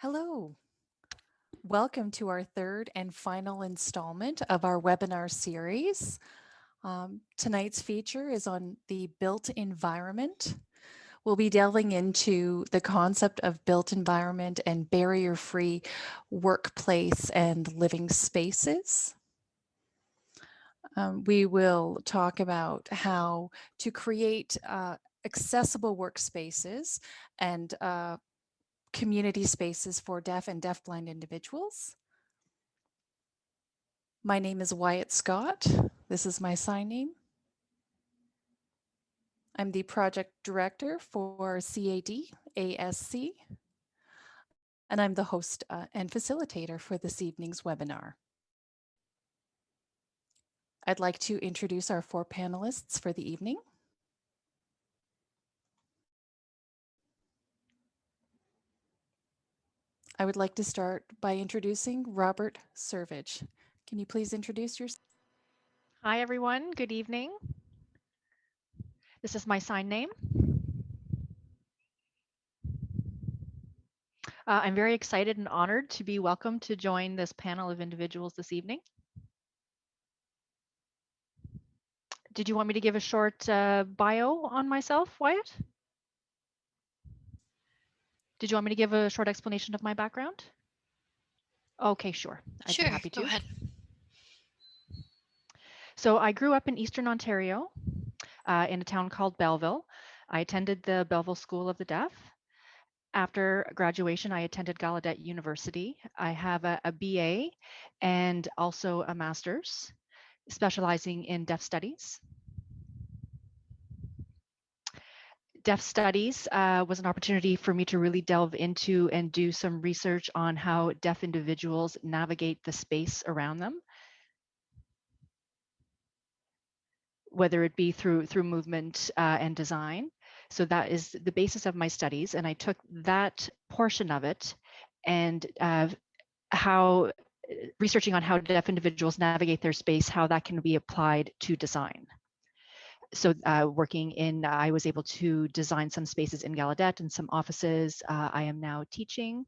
Hello. Welcome to our third and final installment of our webinar series. Tonight's feature is on the built environment. We'll be delving into the concept of built environment and barrier-free workplace and living spaces. We will talk about how to create accessible workspaces and community spaces for deaf and deafblind individuals. My name is Wyatt Scott. This is my sign name. I'm the project director for CAD-ASC, and I'm the host and facilitator for this evening's webinar. I'd like to introduce our four panelists for the evening. I would like to start by introducing Robert Servage. Can you please introduce yourself? Hi, everyone. Good evening. This is my sign name. I'm very excited and honored to be welcomed to join this panel of individuals this evening. Did you want me to give a short bio on myself, Wyatt? Did you want me to give a short explanation of my background? Okay, sure. I'd be happy to. Go ahead. So I grew up in Eastern Ontario in a town called Belleville. I attended the Belleville School of the Deaf. After graduation, I attended Gallaudet University. I have a BA and also a master's, specializing in deaf studies. Deaf studies was an opportunity for me to really delve into and do some research on how deaf individuals navigate the space around them, whether it be through movement and design. So that is the basis of my studies, and I took that portion of it and researching on how deaf individuals navigate their space, how that can be applied to design. So I was able to design some spaces in Gallaudet and some offices. I am now teaching.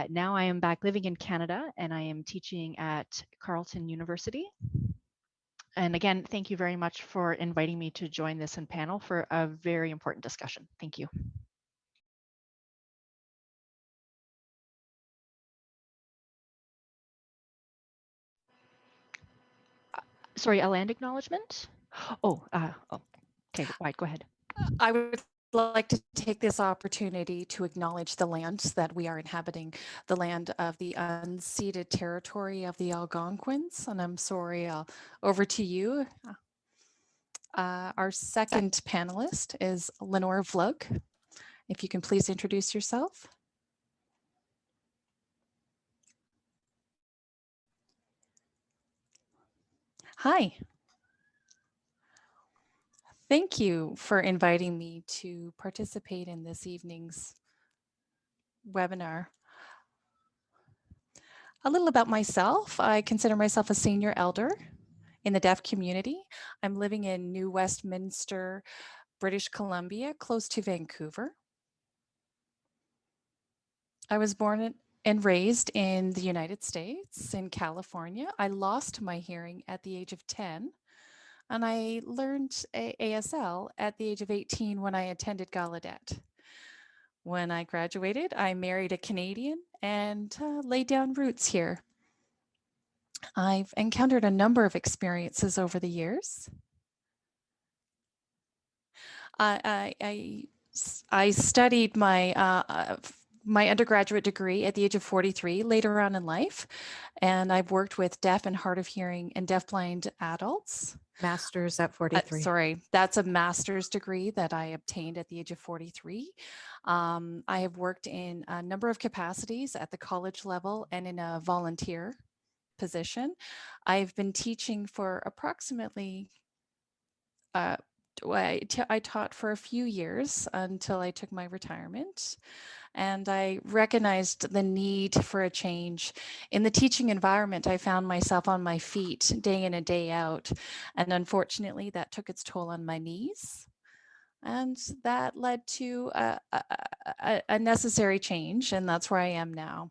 Now I am back living in Canada, and I am teaching at Carleton University. And again, thank you very much for inviting me to join this panel for a very important discussion. Thank you. Sorry, a land acknowledgement? Okay, Wyatt, go ahead. I would like to take this opportunity to acknowledge the land that we are inhabiting, the land of the unceded territory of the Algonquins. And I'm sorry, over to you. Our second panelist is Lenore Vlug. If you can please introduce yourself. Hi. Thank you for inviting me to participate in this evening's webinar. A little about myself. I consider myself a senior elder in the deaf community. I'm living in New Westminster, British Columbia, close to Vancouver. I was born and raised in the United States, in California. I lost my hearing at the age of 10, and I learned ASL at the age of 18 when I attended Gallaudet. When I graduated, I married a Canadian and laid down roots here. I've encountered a number of experiences over the years. I studied my my undergraduate degree at the age of 43 later on in life, and I've worked with deaf and hard of hearing and deafblind adults. Master's at 43. Sorry, that's a master's degree that I obtained at the age of 43. I have worked in a number of capacities at the college level and in a volunteer position. I've been teaching for approximately I taught for a few years until I took my retirement, and I recognized the need for a change. In the teaching environment, I found myself on my feet day in and day out, and unfortunately that took its toll on my knees. And that led to a necessary change, and that's where I am now.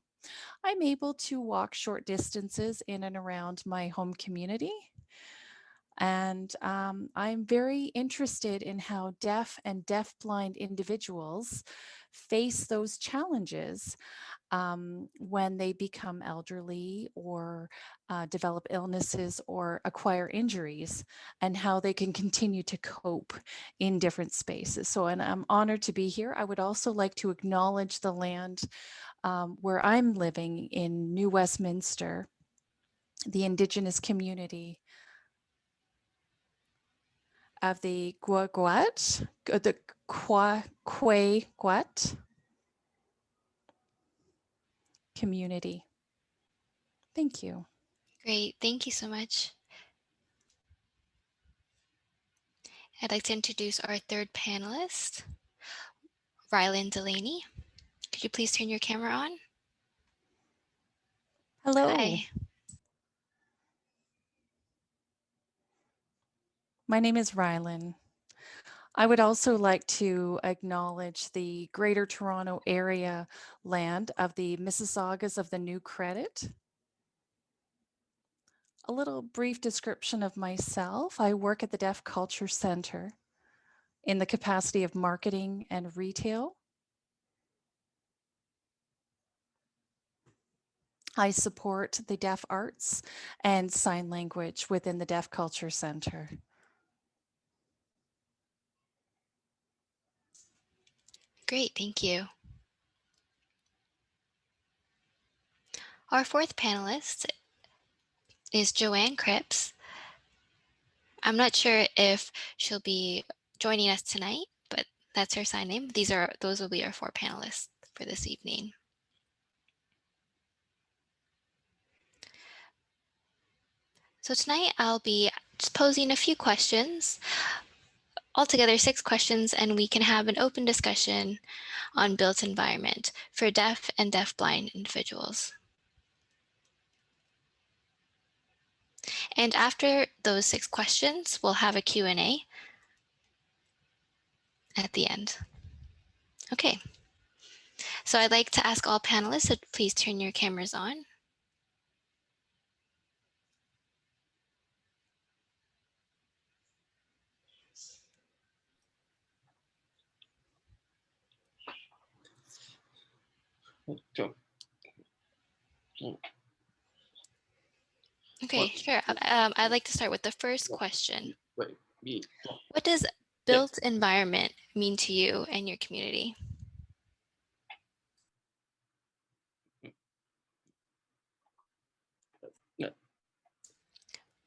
I'm able to walk short distances in and around my home community. And I'm very interested in how deaf and deafblind individuals face those challenges when they become elderly or develop illnesses or acquire injuries, and how they can continue to cope in different spaces. So, and I'm honored to be here. I would also like to acknowledge the land where I'm living in New Westminster, the Indigenous community of the Guaguat, the Quaguat community. Thank you. Great, thank you so much. I'd like to introduce our third panelist, Rylan Delaney. Could you please turn your camera on? Hello. Hi. My name is Rylan. I would also like to acknowledge the Greater Toronto Area land of the Mississaugas of the New Credit. A little brief description of myself. I work at the Deaf Culture Centre in the capacity of marketing and retail. I support the deaf arts and sign language within the Deaf Culture Centre. Great, thank you. Our fourth panelist is Joanne Cripps. I'm not sure if she'll be joining us tonight, but that's her sign name. Those will be our four panelists for this evening. So tonight I'll be just posing a few questions, altogether 6 questions, and we can have an open discussion on built environment for deaf and deafblind individuals. And after those 6 questions, we'll have a Q&A at the end. Okay. So I'd like to ask all panelists to please turn your cameras on. Okay, sure. I'd like to start with the first question. What does built environment mean to you and your community?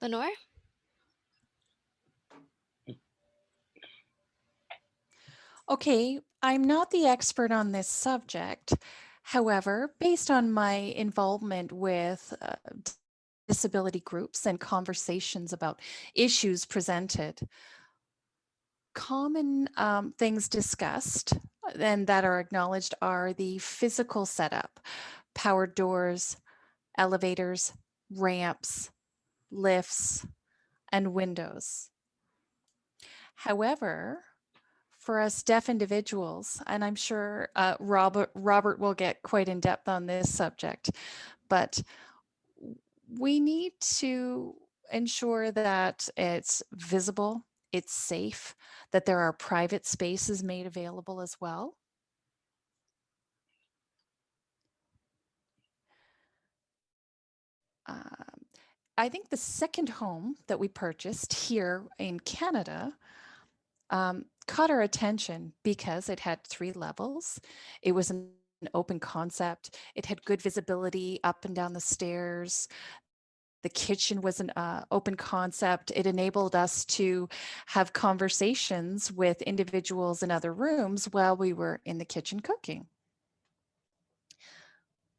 Lenore? Okay, I'm not the expert on this subject. However, based on my involvement with disability groups and conversations about issues presented, common things discussed and that are acknowledged are the physical setup, powered doors, elevators, ramps, lifts, and windows. However, for us deaf individuals, and I'm sure Robert will get quite in depth on this subject, but we need to ensure that it's visible, it's safe, that there are private spaces made available as well. I think the second home that we purchased here in Canada caught our attention because it had 3 levels. It was an open concept. It had good visibility up and down the stairs. The kitchen was an open concept. It enabled us to have conversations with individuals in other rooms while we were in the kitchen cooking.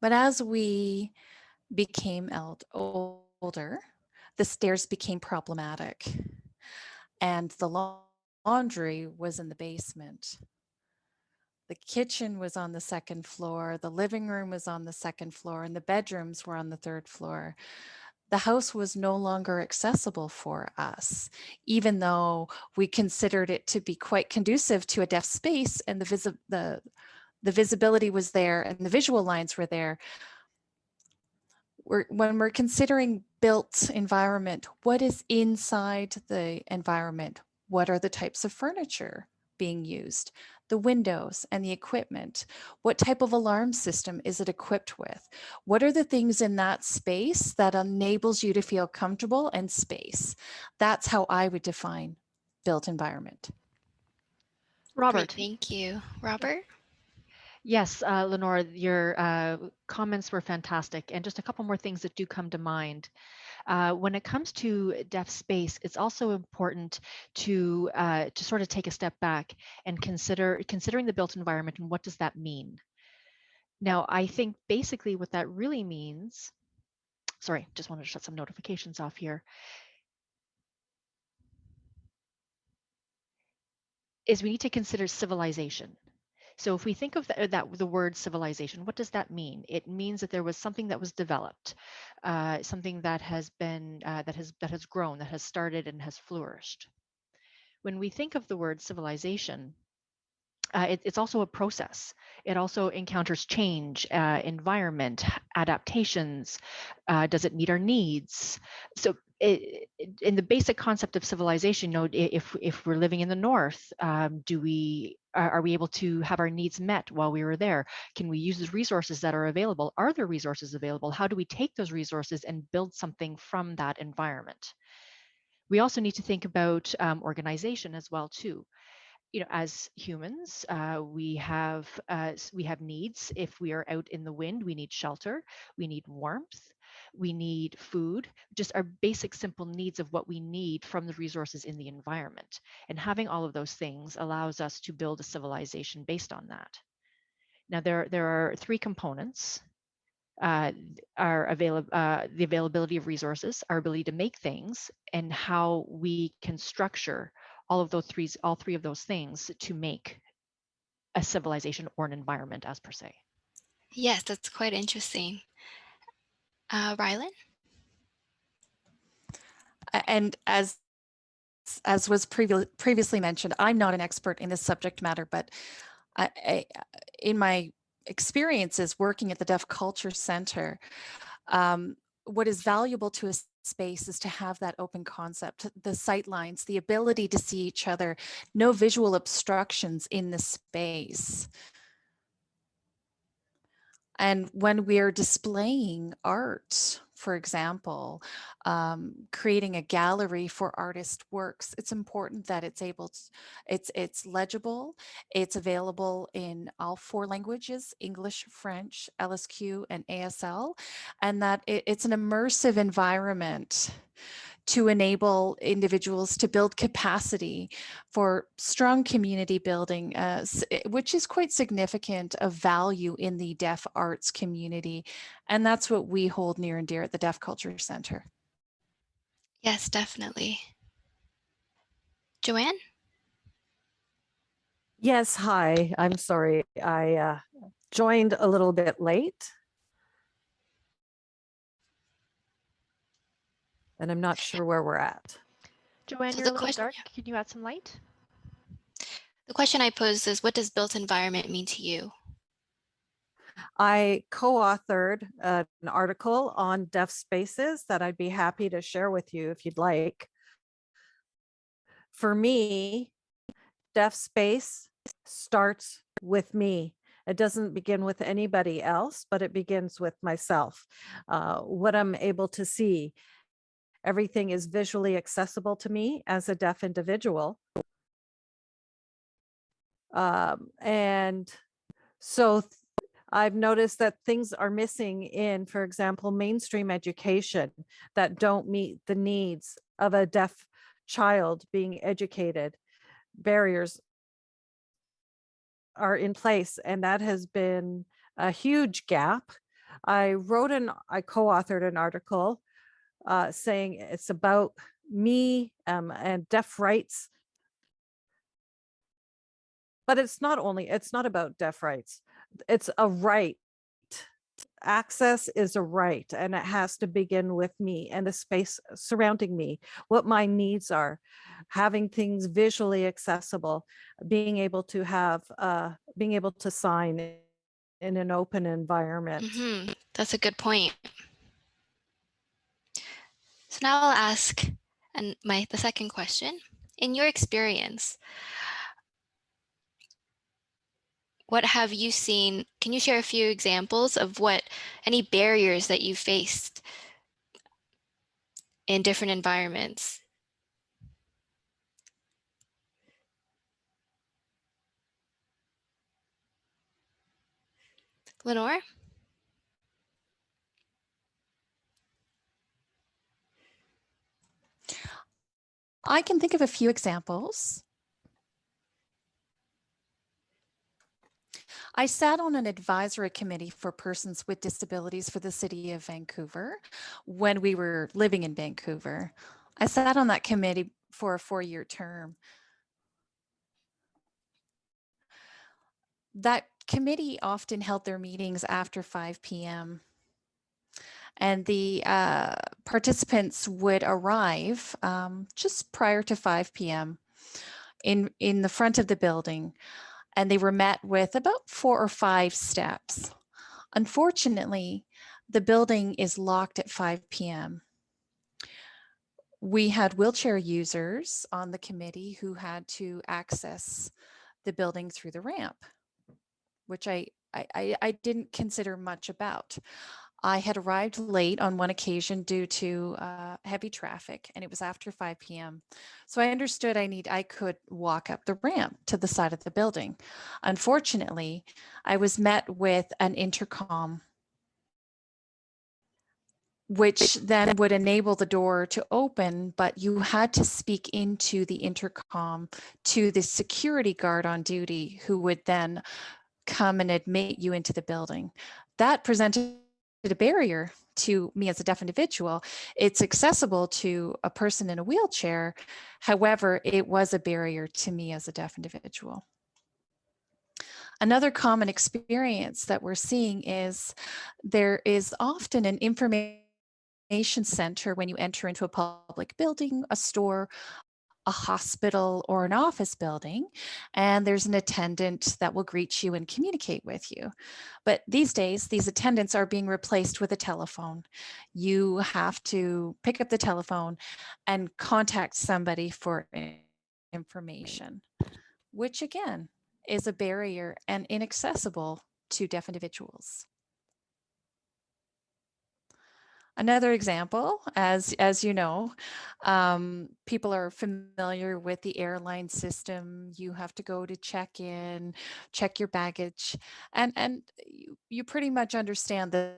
But as we became older, the stairs became problematic, and the laundry was in the basement. The kitchen was on the second floor, the living room was on the second floor, and the bedrooms were on the third floor. the house was no longer accessible for us, even though we considered it to be quite conducive to a deaf space, and the visibility was there and the visual lines were there. When we're considering built environment, what is inside the environment? What are the types of furniture being used? The windows and the equipment? What type of alarm system is it equipped with? What are the things in that space that enables you to feel comfortable and space? That's how I would define built environment. Great, Robert. thank you. Robert? Yes, Lenore, your comments were fantastic. And just a couple more things that do come to mind. When it comes to deaf space, it's also important to sort of take a step back and considering the built environment and what does that mean. Now, I think basically what that really means, sorry, just wanted to shut some notifications off here, is we need to consider civilization. So if we think of the word civilization, what does that mean? It means that there was something that was developed, something that has been that has grown, that has started and has flourished. When we think of the word civilization, it's also a process. It also encounters change, environment, adaptations. Does it meet our needs? So in the basic concept of civilization, if we're living in the north, are we able to have our needs met while we were there? Can we use the resources that are available? Are there resources available? How do we take those resources and build something from that environment? We also need to think about organization as well too. As humans, we have needs. If we are out in the wind, we need shelter, we need warmth, we need food, just our basic simple needs of what we need from the resources in the environment. And having all of those things allows us to build a civilization based on that. Now, there are three components. The availability of resources, our ability to make things, and how we can structure all three of those things to make a civilization or an environment as per se. Yes, that's quite interesting. Rylan? And as was previously mentioned, I'm not an expert in this subject matter, but in my experiences working at the Deaf Culture Center, what is valuable to a space is to have that open concept, the sight lines, the ability to see each other, no visual obstructions in the space. And when we're displaying art, for example, creating a gallery for artist works, it's important that it's legible, it's available in all 4 languages, English, French, LSQ, and ASL, and that it's an immersive environment to enable individuals to build capacity for strong community building, which is quite significant of value in the deaf arts community. And that's what we hold near and dear at the Deaf Culture Center. Yes, definitely. Joanne? Yes, hi. I'm sorry. I joined a little bit late. And I'm not sure where we're at. Joanne, So you're a little dark. Can you add some light? The question I posed is, what does built environment mean to you? I co-authored an article on deaf spaces that I'd be happy to share with you if you'd like. For me, deaf space starts with me. It doesn't begin with anybody else, but it begins with myself. What I'm able to see. Everything is visually accessible to me as a deaf individual. And so I've noticed that things are missing in, for example, mainstream education that don't meet the needs of a deaf child being educated. Barriers are in place, and that has been a huge gap. I co-authored an article saying it's about me and deaf rights. But it's not about deaf rights. It's a right access is a right, and it has to begin with me and the space surrounding me, what my needs are, having things visually accessible, being able to sign in an open environment. That's a good point. So now I'll ask the second question. In your experience, what have you seen? Can you share a few examples of any barriers that you faced in different environments? Lenore? I can think of a few examples. I sat on an advisory committee for persons with disabilities for the city of Vancouver when we were living in Vancouver. I sat on that committee for a 4-year term. That committee often held their meetings after 5 p.m. and the participants would arrive just prior to 5 p.m. in the front of the building, and they were met with about 4 or 5 steps. Unfortunately, the building is locked at 5 p.m. We had wheelchair users on the committee who had to access the building through the ramp, which I didn't consider much about. I had arrived late on one occasion due to heavy traffic, and it was after 5 p.m. So I understood I could walk up the ramp to the side of the building. Unfortunately, I was met with an intercom, which then would enable the door to open, but you had to speak into the intercom to the security guard on duty, who would then come and admit you into the building. That presented a barrier to me as a deaf individual. It's accessible to a person in a wheelchair. However, it was a barrier to me as a deaf individual. Another common experience that we're seeing is there is often an information center when you enter into a public building, a store, a hospital, or an office building, and there's an attendant that will greet you and communicate with you. But these days, these attendants are being replaced with a telephone. You have to pick up the telephone and contact somebody for information, which again is a barrier and inaccessible to deaf individuals. Another example, as you know, people are familiar with the airline system. You have to go to check in, check your baggage, and you pretty much understand the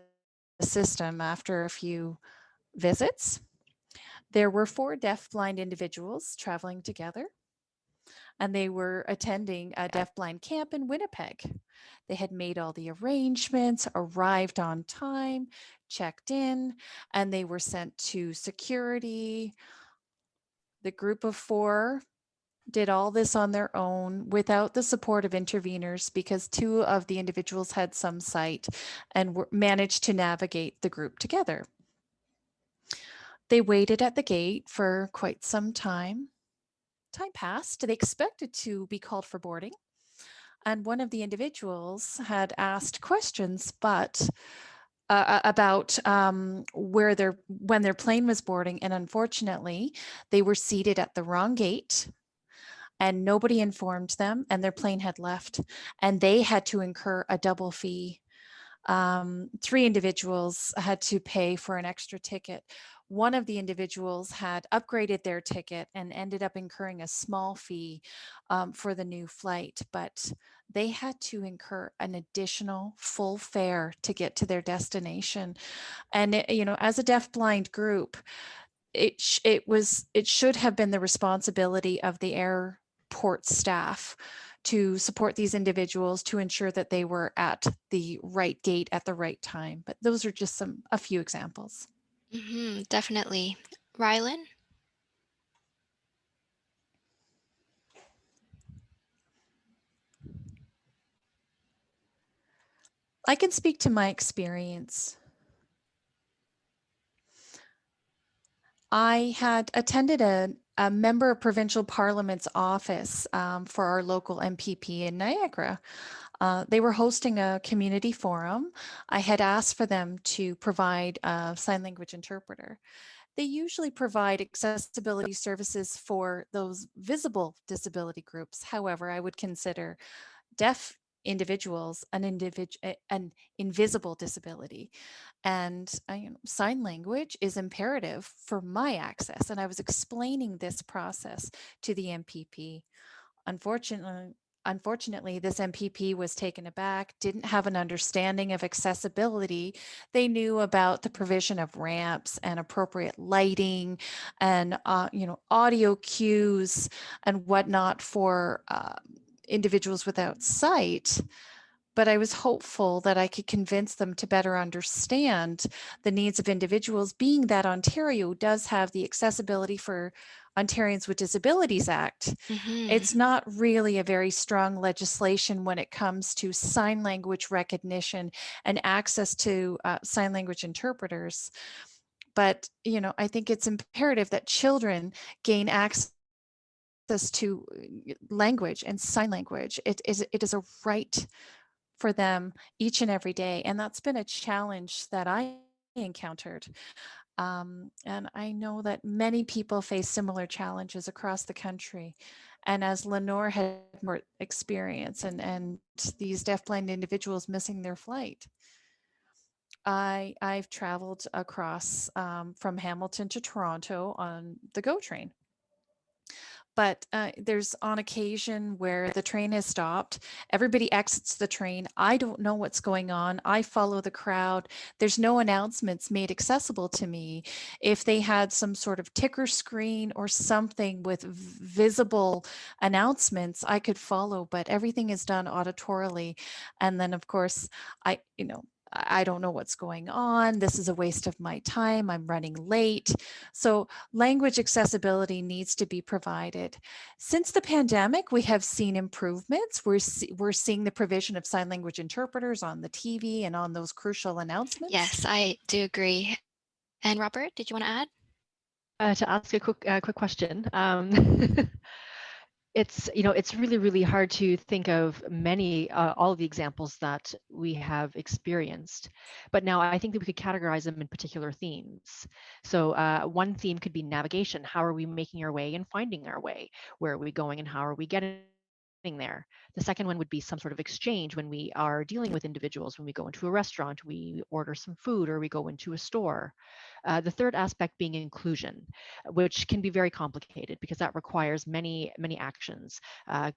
system after a few visits. There were 4 deafblind individuals traveling together, and they were attending a deafblind camp in Winnipeg. They had made all the arrangements, arrived on time, checked in, and they were sent to security. The group of 4 did all this on their own without the support of interveners, because 2 of the individuals had some sight and managed to navigate the group together. They waited at the gate for quite some time. Time passed. They expected to be called for boarding, and one of the individuals had asked questions, but about when their plane was boarding, and unfortunately, they were seated at the wrong gate, and nobody informed them, and their plane had left, and they had to incur a double fee. 3 individuals had to pay for an extra ticket. One of the individuals had upgraded their ticket and ended up incurring a small fee for the new flight, but they had to incur an additional full fare to get to their destination. And as a deafblind group, it should have been the responsibility of the airport staff to support these individuals, to ensure that they were at the right gate at the right time. But those are just a few examples. Definitely. Rylan? I can speak to my experience. I had attended a member of provincial parliament's office for our local MPP in Niagara. They were hosting a community forum. I had asked for them to provide a sign language interpreter. They usually provide accessibility services for those visible disability groups. However, I would consider deaf individuals an invisible disability, and sign language is imperative for my access. And I was explaining this process to the MPP. Unfortunately, this MPP was taken aback, didn't have an understanding of accessibility. They knew about the provision of ramps and appropriate lighting and audio cues and whatnot for individuals without sight. But I was hopeful that I could convince them to better understand the needs of individuals, being that Ontario does have the Accessibility for Ontarians with Disabilities Act. Mm-hmm. It's not really a very strong legislation when it comes to sign language recognition and access to sign language interpreters. But, I think it's imperative that children gain access to language and sign language. It is a right for them each and every day. And that's been a challenge that I encountered. And I know that many people face similar challenges across the country. And as Lenore had more experience and these deafblind individuals missing their flight, I've traveled across from Hamilton to Toronto on the GO train. But there's on occasion where the train has stopped, everybody exits the train. I don't know what's going on. I follow the crowd. There's no announcements made accessible to me. If they had some sort of ticker screen or something with visible announcements, I could follow, but everything is done auditorily. And then, of course, I don't know what's going on. This is a waste of my time. I'm running late. So language accessibility needs to be provided. Since the pandemic, we have seen improvements. We're seeing the provision of sign language interpreters on the TV and on those crucial announcements. Yes, I do agree. And Robert, did you want to add? To ask a quick question. It's really hard to think of many all of the examples that we have experienced, but now I think that we could categorize them in particular themes. So one theme could be navigation. How are we making our way and finding our way? Where are we going and how are we getting there? The second one would be some sort of exchange when we are dealing with individuals. When we go into a restaurant, we order some food, or we go into a store. The third aspect being inclusion, which can be very complicated because that requires many actions. Can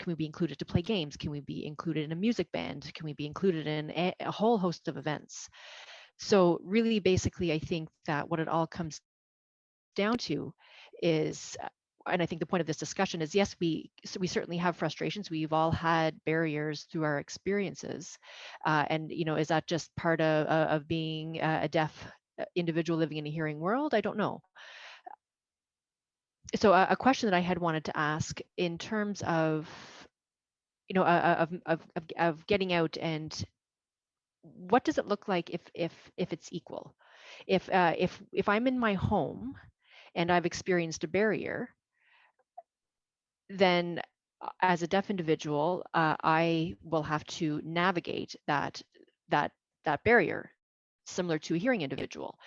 we be included to play games? Can we be included in a music band? Can we be included in a whole host of events? So really, basically, I think that what it all comes down to is, and I think the point of this discussion is, yes, we certainly have frustrations. We've all had barriers through our experiences, and is that just part of being a deaf individual living in a hearing world? I don't know. So a question that I had wanted to ask in terms of of getting out, and what does it look like if it's equal? If I'm in my home and I've experienced a barrier, then as a deaf individual, I will have to navigate that barrier, similar to a hearing individual.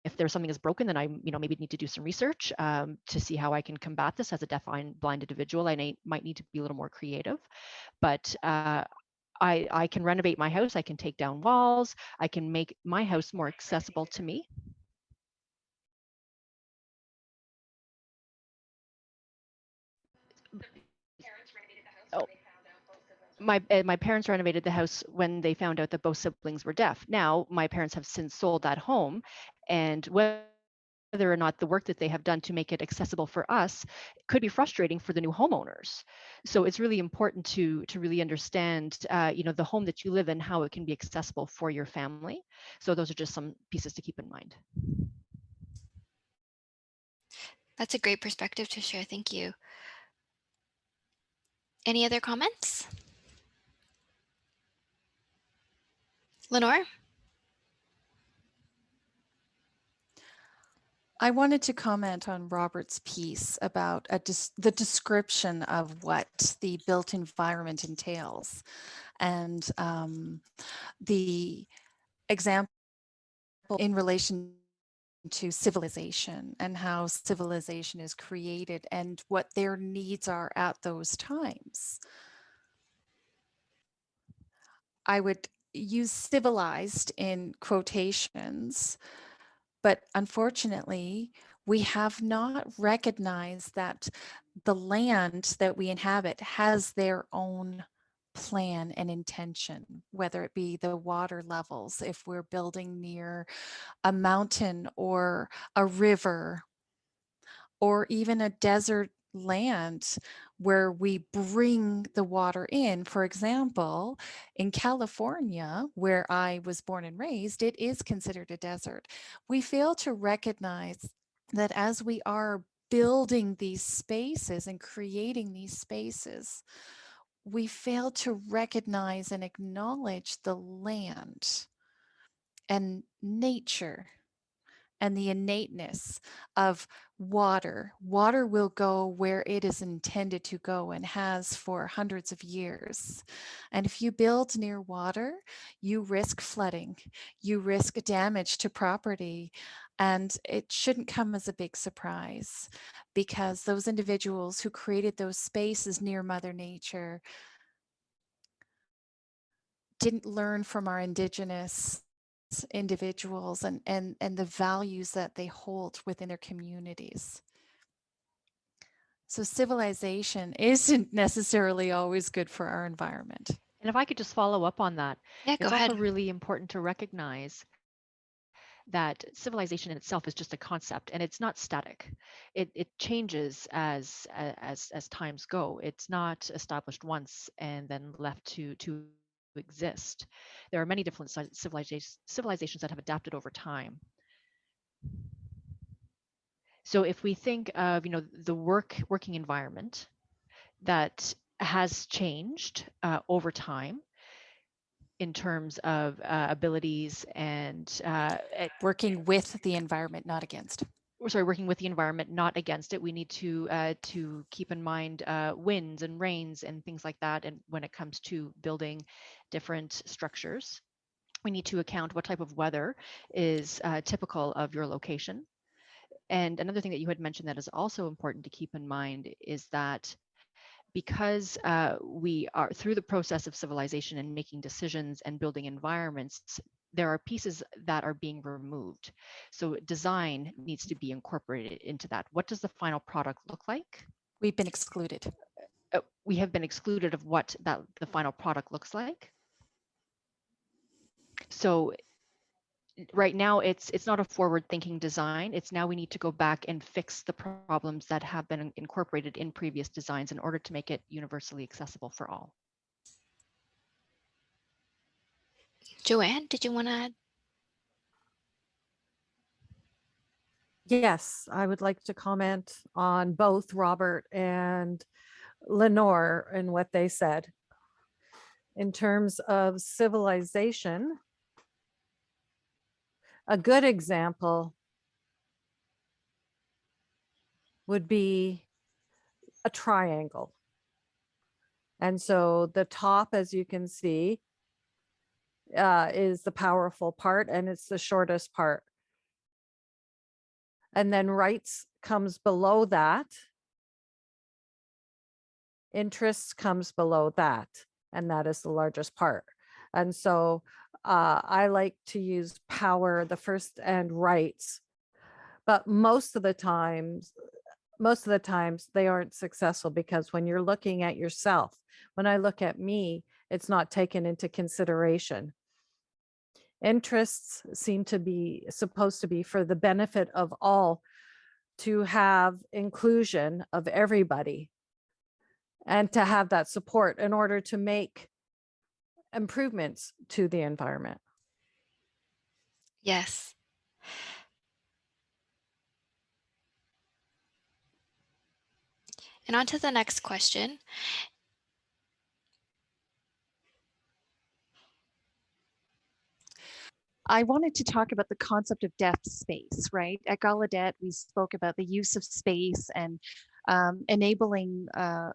If there's something that's broken, then I maybe need to do some research to see how I can combat this as a deaf blind individual. I might need to be a little more creative, but I can renovate my house. I can take down walls. I can make my house more accessible to me. Oh, my parents renovated the house when they found out that both siblings were deaf. Now, my parents have since sold that home, and whether or not the work that they have done to make it accessible for us could be frustrating for the new homeowners. So it's really important to really understand, the home that you live in, how it can be accessible for your family. So those are just some pieces to keep in mind. That's a great perspective to share. Thank you. Any other comments? Lenore? I wanted to comment on Robert's piece about the description of what the built environment entails, and the example in relation to civilization and how civilization is created and what their needs are at those times. I would use civilized in quotations, but unfortunately, we have not recognized that the land that we inhabit has their own plan and intention, whether it be the water levels, if we're building near a mountain or a river, or even a desert land where we bring the water in. For example, in California, where I was born and raised, it is considered a desert. We fail to recognize that as we are building these spaces and creating these spaces, we fail to recognize and acknowledge the land and nature and the innateness of water. Water will go where it is intended to go and has for hundreds of years. And if you build near water, you risk flooding, you risk damage to property. And it shouldn't come as a big surprise, because those individuals who created those spaces near Mother Nature didn't learn from our indigenous individuals and the values that they hold within their communities. So civilization isn't necessarily always good for our environment. And if I could just follow up on that, Yeah, go it's ahead. also really important to recognize that civilization in itself is just a concept, and it's not static. It changes as times go. It's not established once and then left to exist. There are many different civilizations that have adapted over time. So if we think of, the working environment that has changed over time in terms of abilities and Working with the environment, not against. working with the environment, not against it. We need to keep in mind winds and rains and things like that. And when it comes to building different structures, we need to account what type of weather is typical of your location. And another thing that you had mentioned that is also important to keep in mind is that because we are through the process of civilization and making decisions and building environments, there are pieces that are being removed. So design needs to be incorporated into that. What does the final product look like? We've been excluded. We have been excluded of what the final product looks like. So right now it's not a forward-thinking design. It's now we need to go back and fix the problems that have been incorporated in previous designs in order to make it universally accessible for all. Joanne, did you want to add? Yes, I would like to comment on both Robert and Lenore and what they said. In terms of civilization, a good example would be a triangle. And so the top, as you can see, is the powerful part, and it's the shortest part. And then rights comes below that. Interests comes below that, and that is the largest part. And so I like to use power, the first, and rights, but most of the times they aren't successful, because when you're looking at yourself, when I look at me, it's not taken into consideration. Interests seem to be supposed to be for the benefit of all, to have inclusion of everybody and to have that support in order to make improvements to the environment. Yes. And on to the next question. I wanted to talk about the concept of deaf space, right? At Gallaudet, we spoke about the use of space and enabling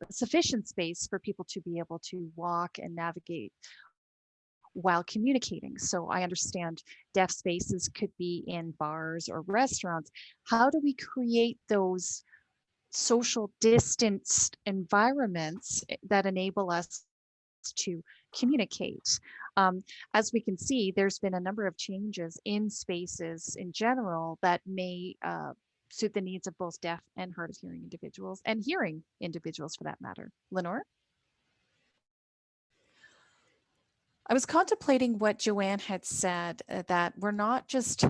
sufficient space for people to be able to walk and navigate while communicating. So I understand deaf spaces could be in bars or restaurants. How do we create those social distanced environments that enable us to communicate? Um, as we can see, there's been a number of changes in spaces in general that may suit the needs of both deaf and hard of hearing individuals and hearing individuals for that matter. Lenore? I was contemplating what Joanne had said, that we're not just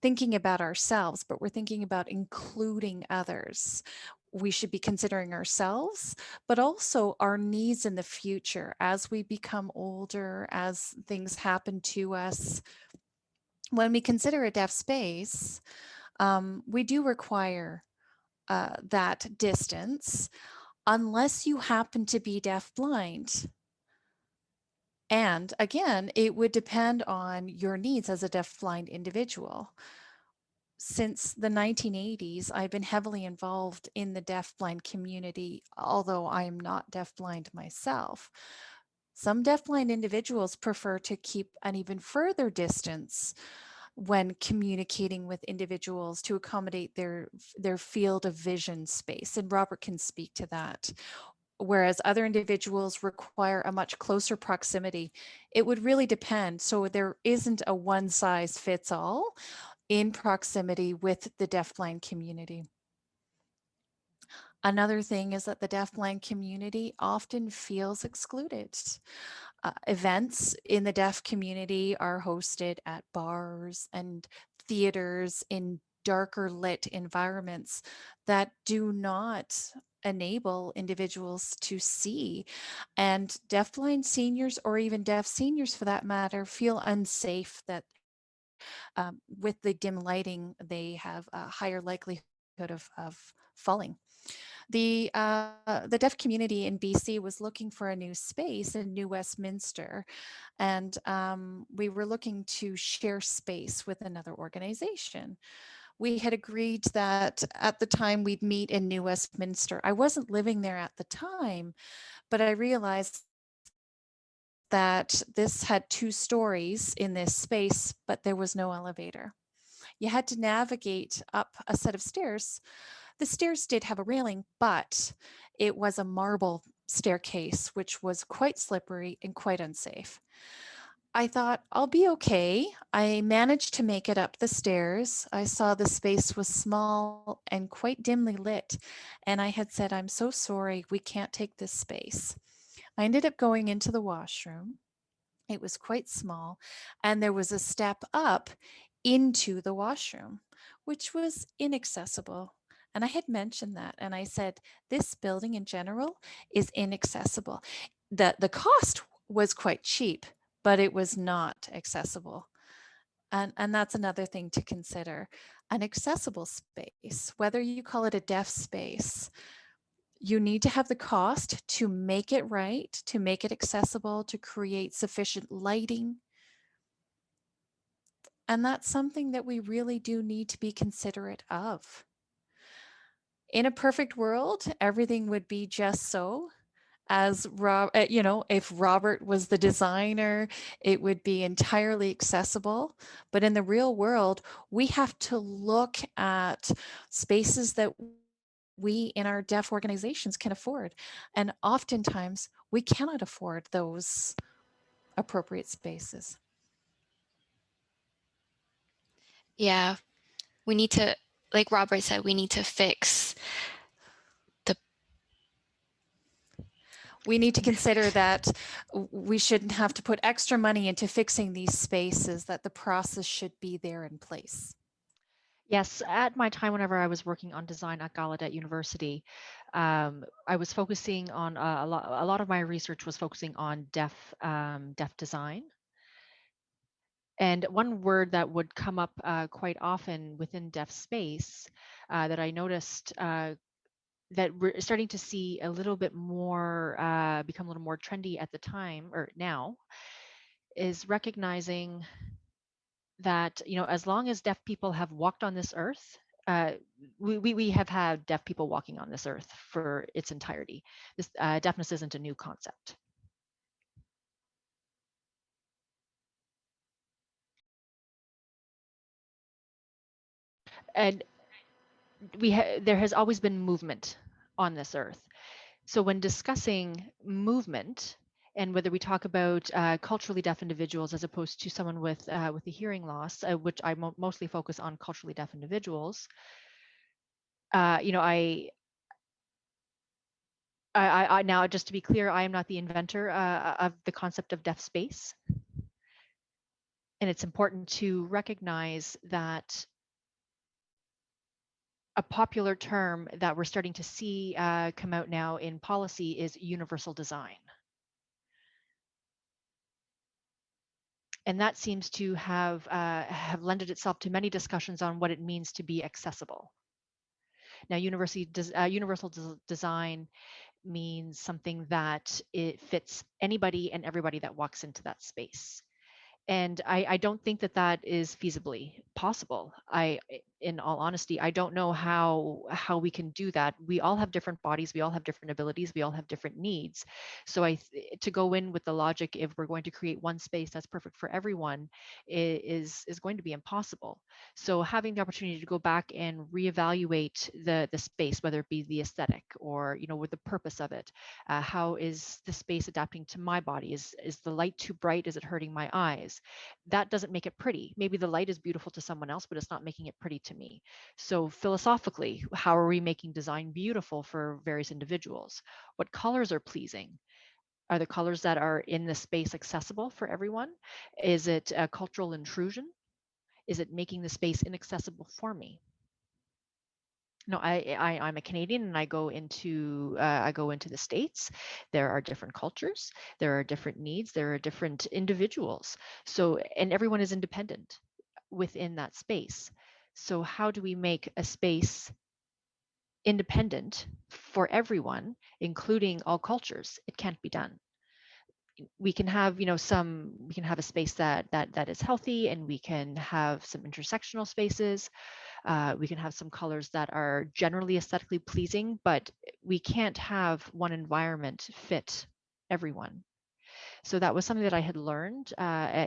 thinking about ourselves, but we're thinking about including others. We should be considering ourselves, but also our needs in the future as we become older, as things happen to us. When we consider a deaf space, we do require that distance, unless you happen to be deaf-blind. And again, it would depend on your needs as a deaf-blind individual. Since the 1980s, I've been heavily involved in the deaf-blind community, although I am not deaf-blind myself. Some deaf-blind individuals prefer to keep an even further distance when communicating with individuals to accommodate their field of vision space, and Robert can speak to that. Whereas other individuals require a much closer proximity. It would really depend. So there isn't a one size fits all in proximity with the deafblind community. Another thing is that the deafblind community often feels excluded. Events in the deaf community are hosted at bars and theaters in darker lit environments that do not enable individuals to see. And deafblind seniors, or even deaf seniors for that matter, feel unsafe that with the dim lighting, they have a higher likelihood of falling. The deaf community in BC was looking for a new space in New Westminster, and we were looking to share space with another organization. We had agreed that at the time we'd meet in New Westminster. I wasn't living there at the time, but I realized that this had 2 stories in this space, but there was no elevator. You had to navigate up a set of stairs. The stairs did have a railing, but it was a marble staircase, which was quite slippery and quite unsafe. I thought, I'll be okay. I managed to make it up the stairs. I saw the space was small and quite dimly lit, and I had said, I'm so sorry, we can't take this space. I ended up going into the washroom. It was quite small, and there was a step up into the washroom, which was inaccessible. And I had mentioned that, and I said, this building in general is inaccessible. The cost was quite cheap, but it was not accessible. And that's another thing to consider. An accessible space, whether you call it a deaf space, you need to have the cost to make it right, to make it accessible, to create sufficient lighting. And that's something that we really do need to be considerate of. In a perfect world, everything would be just so. As if Robert was the designer, it would be entirely accessible. But in the real world, we have to look at spaces that we in our deaf organizations can afford. And oftentimes we cannot afford those appropriate spaces. Yeah, we need to, like Robert said, we need to fix the. We need to consider that we shouldn't have to put extra money into fixing these spaces, that the process should be there in place. Yes, at my time, whenever I was working on design at Gallaudet University, I was focusing on a lot of my research was focusing on deaf design. And one word that would come up quite often within deaf space that I noticed that we're starting to see a little bit more become a little more trendy at the time or now is recognizing that, you know, as long as deaf people have walked on this earth, we have had deaf people walking on this earth for its entirety. This deafness isn't a new concept. And there has always been movement on this earth. So when discussing movement, and whether we talk about culturally deaf individuals as opposed to someone with a hearing loss, which I mostly focus on culturally deaf individuals, you know, I now, just to be clear, I am not the inventor of the concept of deaf space. And it's important to recognize that a popular term that we're starting to see come out now in policy is universal design. And that seems to have lended itself to many discussions on what it means to be accessible. Now, universal design means something that it fits anybody and everybody that walks into that space. And I don't think that that is feasibly possible. In all honesty, I don't know how we can do that. We all have different bodies, we all have different abilities, we all have different needs. So to go in with the logic, if we're going to create one space that's perfect for everyone, is going to be impossible. So having the opportunity to go back and reevaluate the space, whether it be the aesthetic or, you know, with the purpose of it, how is the space adapting to my body? Is the light too bright? Is it hurting my eyes? That doesn't make it pretty. Maybe the light is beautiful to someone else, but it's not making it pretty to me. So philosophically, how are we making design beautiful for various individuals? What colors are pleasing? Are the colors that are in the space accessible for everyone? Is it a cultural intrusion? Is it making the space inaccessible for me? No, I'm a Canadian, and I go into the States. There are different cultures, there are different needs, there are different individuals. So, and everyone is independent within that space. So how do we make a space independent for everyone, including all cultures? It can't be done. We can have, you know, we can have a space that is healthy, and we can have some intersectional spaces. We can have some colors that are generally aesthetically pleasing, but we can't have one environment fit everyone. So that was something that I had learned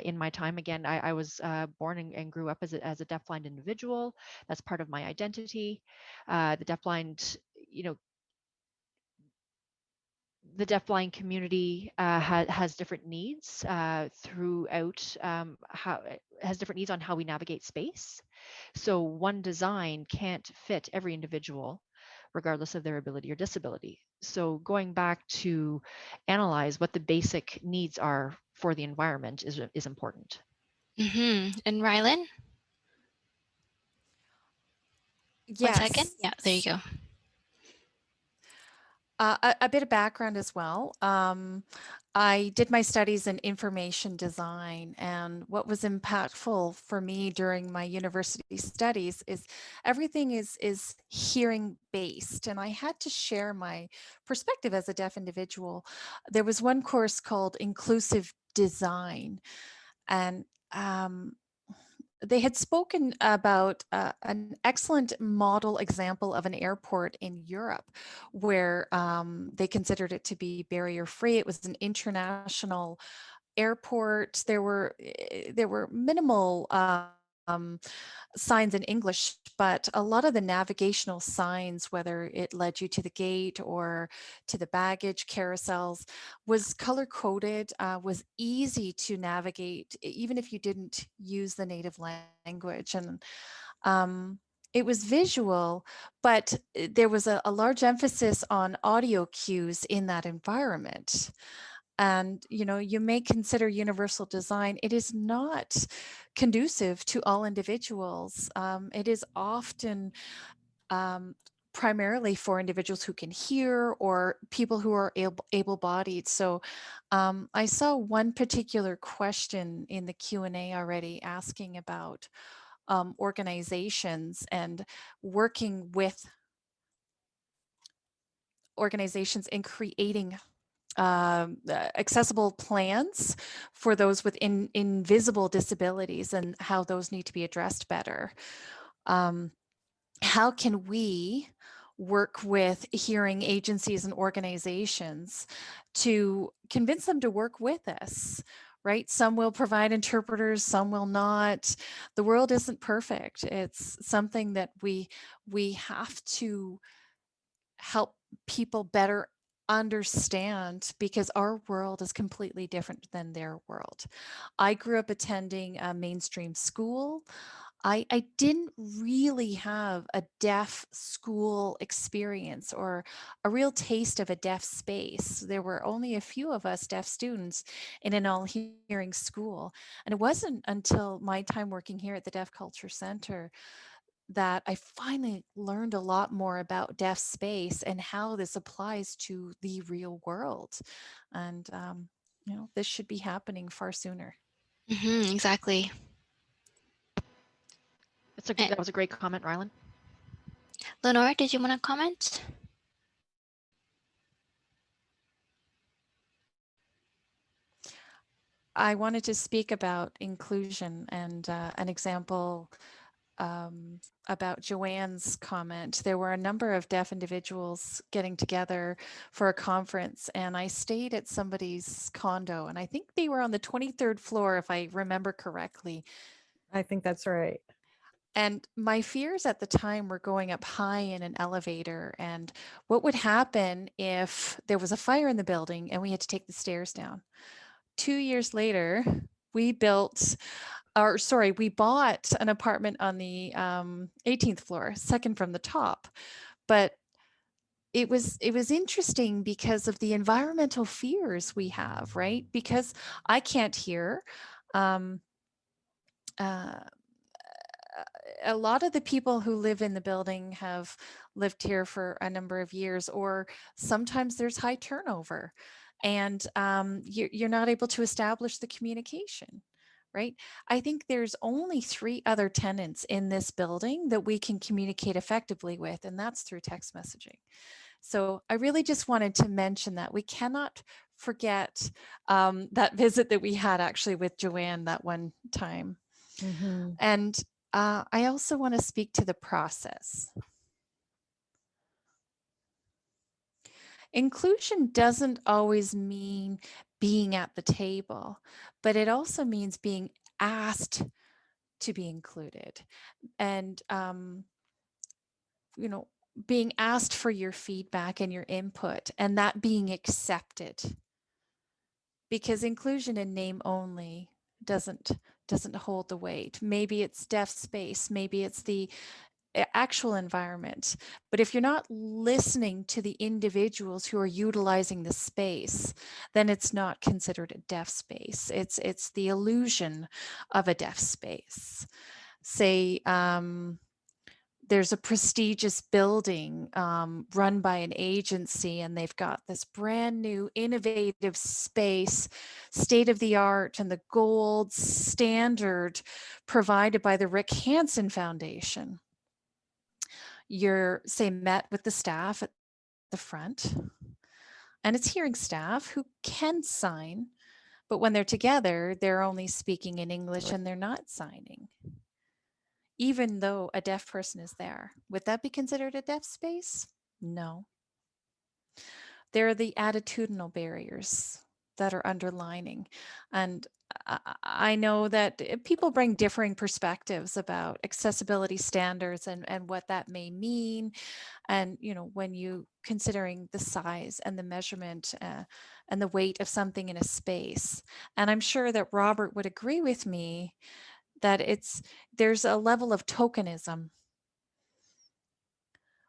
in my time. Again, I was born and grew up as a deafblind individual. That's part of my identity. The deafblind, you know, the deafblind community has different needs throughout how has different needs on how we navigate space. So one design can't fit every individual, regardless of their ability or disability. So going back to analyze what the basic needs are for the environment is important. And Rylan? Yes. 1 second. Yeah, there you go. A bit of background as well. I did my studies in information design, and what was impactful for me during my university studies is everything is hearing based, and I had to share my perspective as a deaf individual. There was one course called Inclusive Design, and they had spoken about an excellent model example of an airport in Europe where they considered it to be barrier free. It was an international airport. There were minimal signs in English, but a lot of the navigational signs, whether it led you to the gate or to the baggage carousels, was color coded, was easy to navigate, even if you didn't use the native language. And it was visual, but there was a large emphasis on audio cues in that environment. And, you know, you may consider universal design. It is not conducive to all individuals. It is often primarily for individuals who can hear or people who are able-bodied. So I saw one particular question in the Q&A already asking about organizations and working with organizations in creating accessible plans for those with invisible disabilities and how those need to be addressed better. How can we work with hearing agencies and organizations to convince them to work with us? Right? Some will provide interpreters, some will not. The world isn't perfect. It's something that we have to help people better understand, because our world is completely different than their world. I grew up attending a mainstream school. I didn't really have a deaf school experience or a real taste of a deaf space. There were only a few of us deaf students in an all hearing school. And it wasn't until my time working here at the Deaf Culture Center that I finally learned a lot more about deaf space and how this applies to the real world. And, this should be happening far sooner. Exactly. That was a great comment, Rylan. Lenore, did you want to comment? I wanted to speak about inclusion and an example about Joanne's comment. There were a number of deaf individuals getting together for a conference, and I stayed at somebody's condo, and I think they were on the 23rd floor, if I remember correctly. I think that's right. And my fears at the time were going up high in an elevator, and what would happen if there was a fire in the building and we had to take the stairs down. 2 years later, we bought an apartment on the 18th floor, second from the top. But it was interesting because of the environmental fears we have, right? Because I can't hear. Um, uh, a lot of the people who live in the building have lived here for a number of years, or sometimes there's high turnover, and you're not able to establish the communication, right? I think there's only 3 other tenants in this building that we can communicate effectively with, and that's through text messaging. So I really just wanted to mention that we cannot forget that visit that we had actually with Joanne that one time. Mm-hmm. And I also want to speak to the process. Inclusion doesn't always mean being at the table, but it also means being asked to be included and, being asked for your feedback and your input, and that being accepted. Because inclusion in name only doesn't hold the weight. Maybe it's deaf space, maybe it's the actual environment. But if you're not listening to the individuals who are utilizing the space, then it's not considered a deaf space. It's the illusion of a deaf space. Say, there's a prestigious building run by an agency, and they've got this brand new innovative space, state of the art, and the gold standard provided by the Rick Hansen Foundation. You're, say, met with the staff at the front, and it's hearing staff who can sign, but when they're together, they're only speaking in English and they're not signing, even though a deaf person is there. Would that be considered a deaf space? No. There are the attitudinal barriers that are underlining. And I know that people bring differing perspectives about accessibility standards and what that may mean. And, when you considering the size and the measurement and the weight of something in a space. And I'm sure that Robert would agree with me that there's a level of tokenism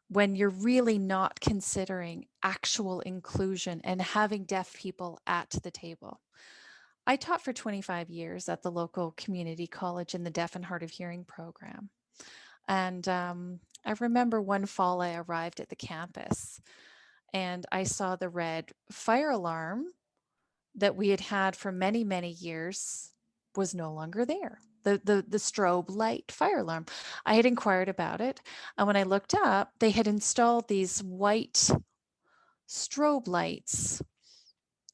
when you're really not considering actual inclusion and having deaf people at the table. I taught for 25 years at the local community college in the Deaf and Hard of Hearing program. And I remember one fall I arrived at the campus and I saw the red fire alarm that we had had for many, many years was no longer there. The strobe light fire alarm. I had inquired about it, and when I looked up, they had installed these white strobe lights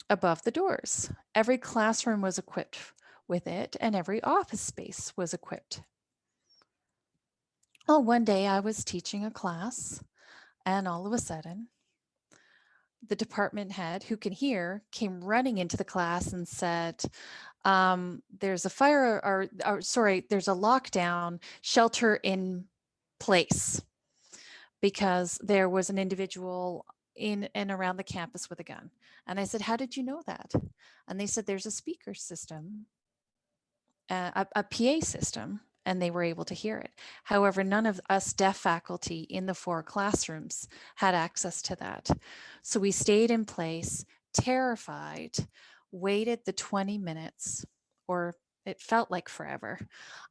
above the doors. Every classroom was equipped with it, and every office space was equipped. Well, one day I was teaching a class, and all of a sudden, the department head, who can hear, came running into the class and said, there's a fire, or sorry, there's a lockdown, shelter in place, because there was an individual in and around the campus with a gun. And I said, how did you know that? And they said, there's a speaker system, a PA system, and they were able to hear it. However, none of us deaf faculty in the 4 classrooms had access to that. So we stayed in place, terrified, waited the 20 minutes, or it felt like forever,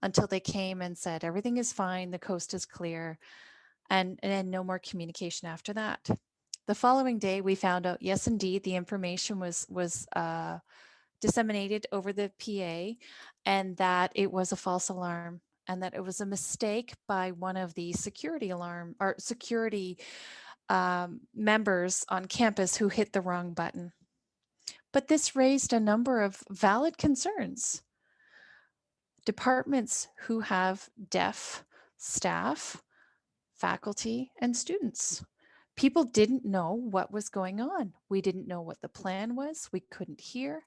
until they came and said, everything is fine, the coast is clear, and no more communication after that. The following day, we found out, yes, indeed, the information was disseminated over the PA, and that it was a false alarm, and that it was a mistake by one of the security members on campus who hit the wrong button. But this raised a number of valid concerns. Departments who have deaf staff, faculty, and students. People didn't know what was going on. We didn't know what the plan was. We couldn't hear,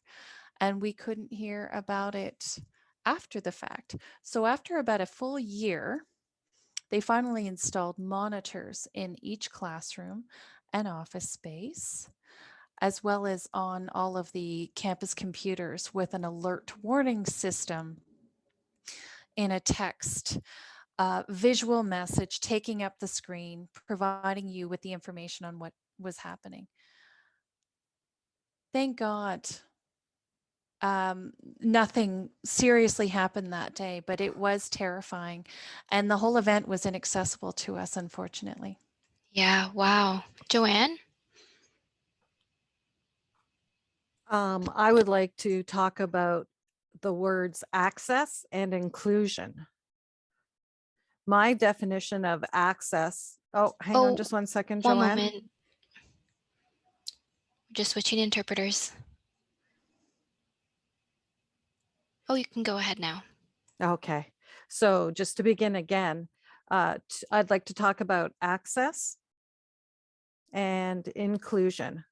and we couldn't hear about it after the fact. So after about a full year, they finally installed monitors in each classroom and office space, as well as on all of the campus computers, with an alert warning system in a text, visual message taking up the screen, providing you with the information on what was happening. Thank God nothing seriously happened that day, but it was terrifying. And the whole event was inaccessible to us, unfortunately. Yeah, wow. Joanne? I would like to talk about the words access and inclusion. My definition of access, hang on Oh, just one second, one Joanne. moment. Just switching interpreters. Oh, you can go ahead now. Okay, so just to begin again, I'd like to talk about access and inclusion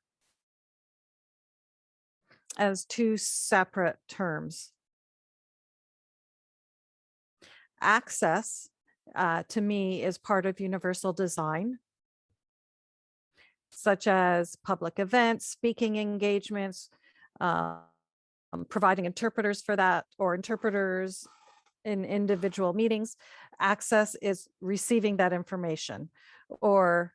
as 2 separate terms. Access, to me, is part of universal design, such as public events, speaking engagements, providing interpreters for that, or interpreters in individual meetings. Access is receiving that information, or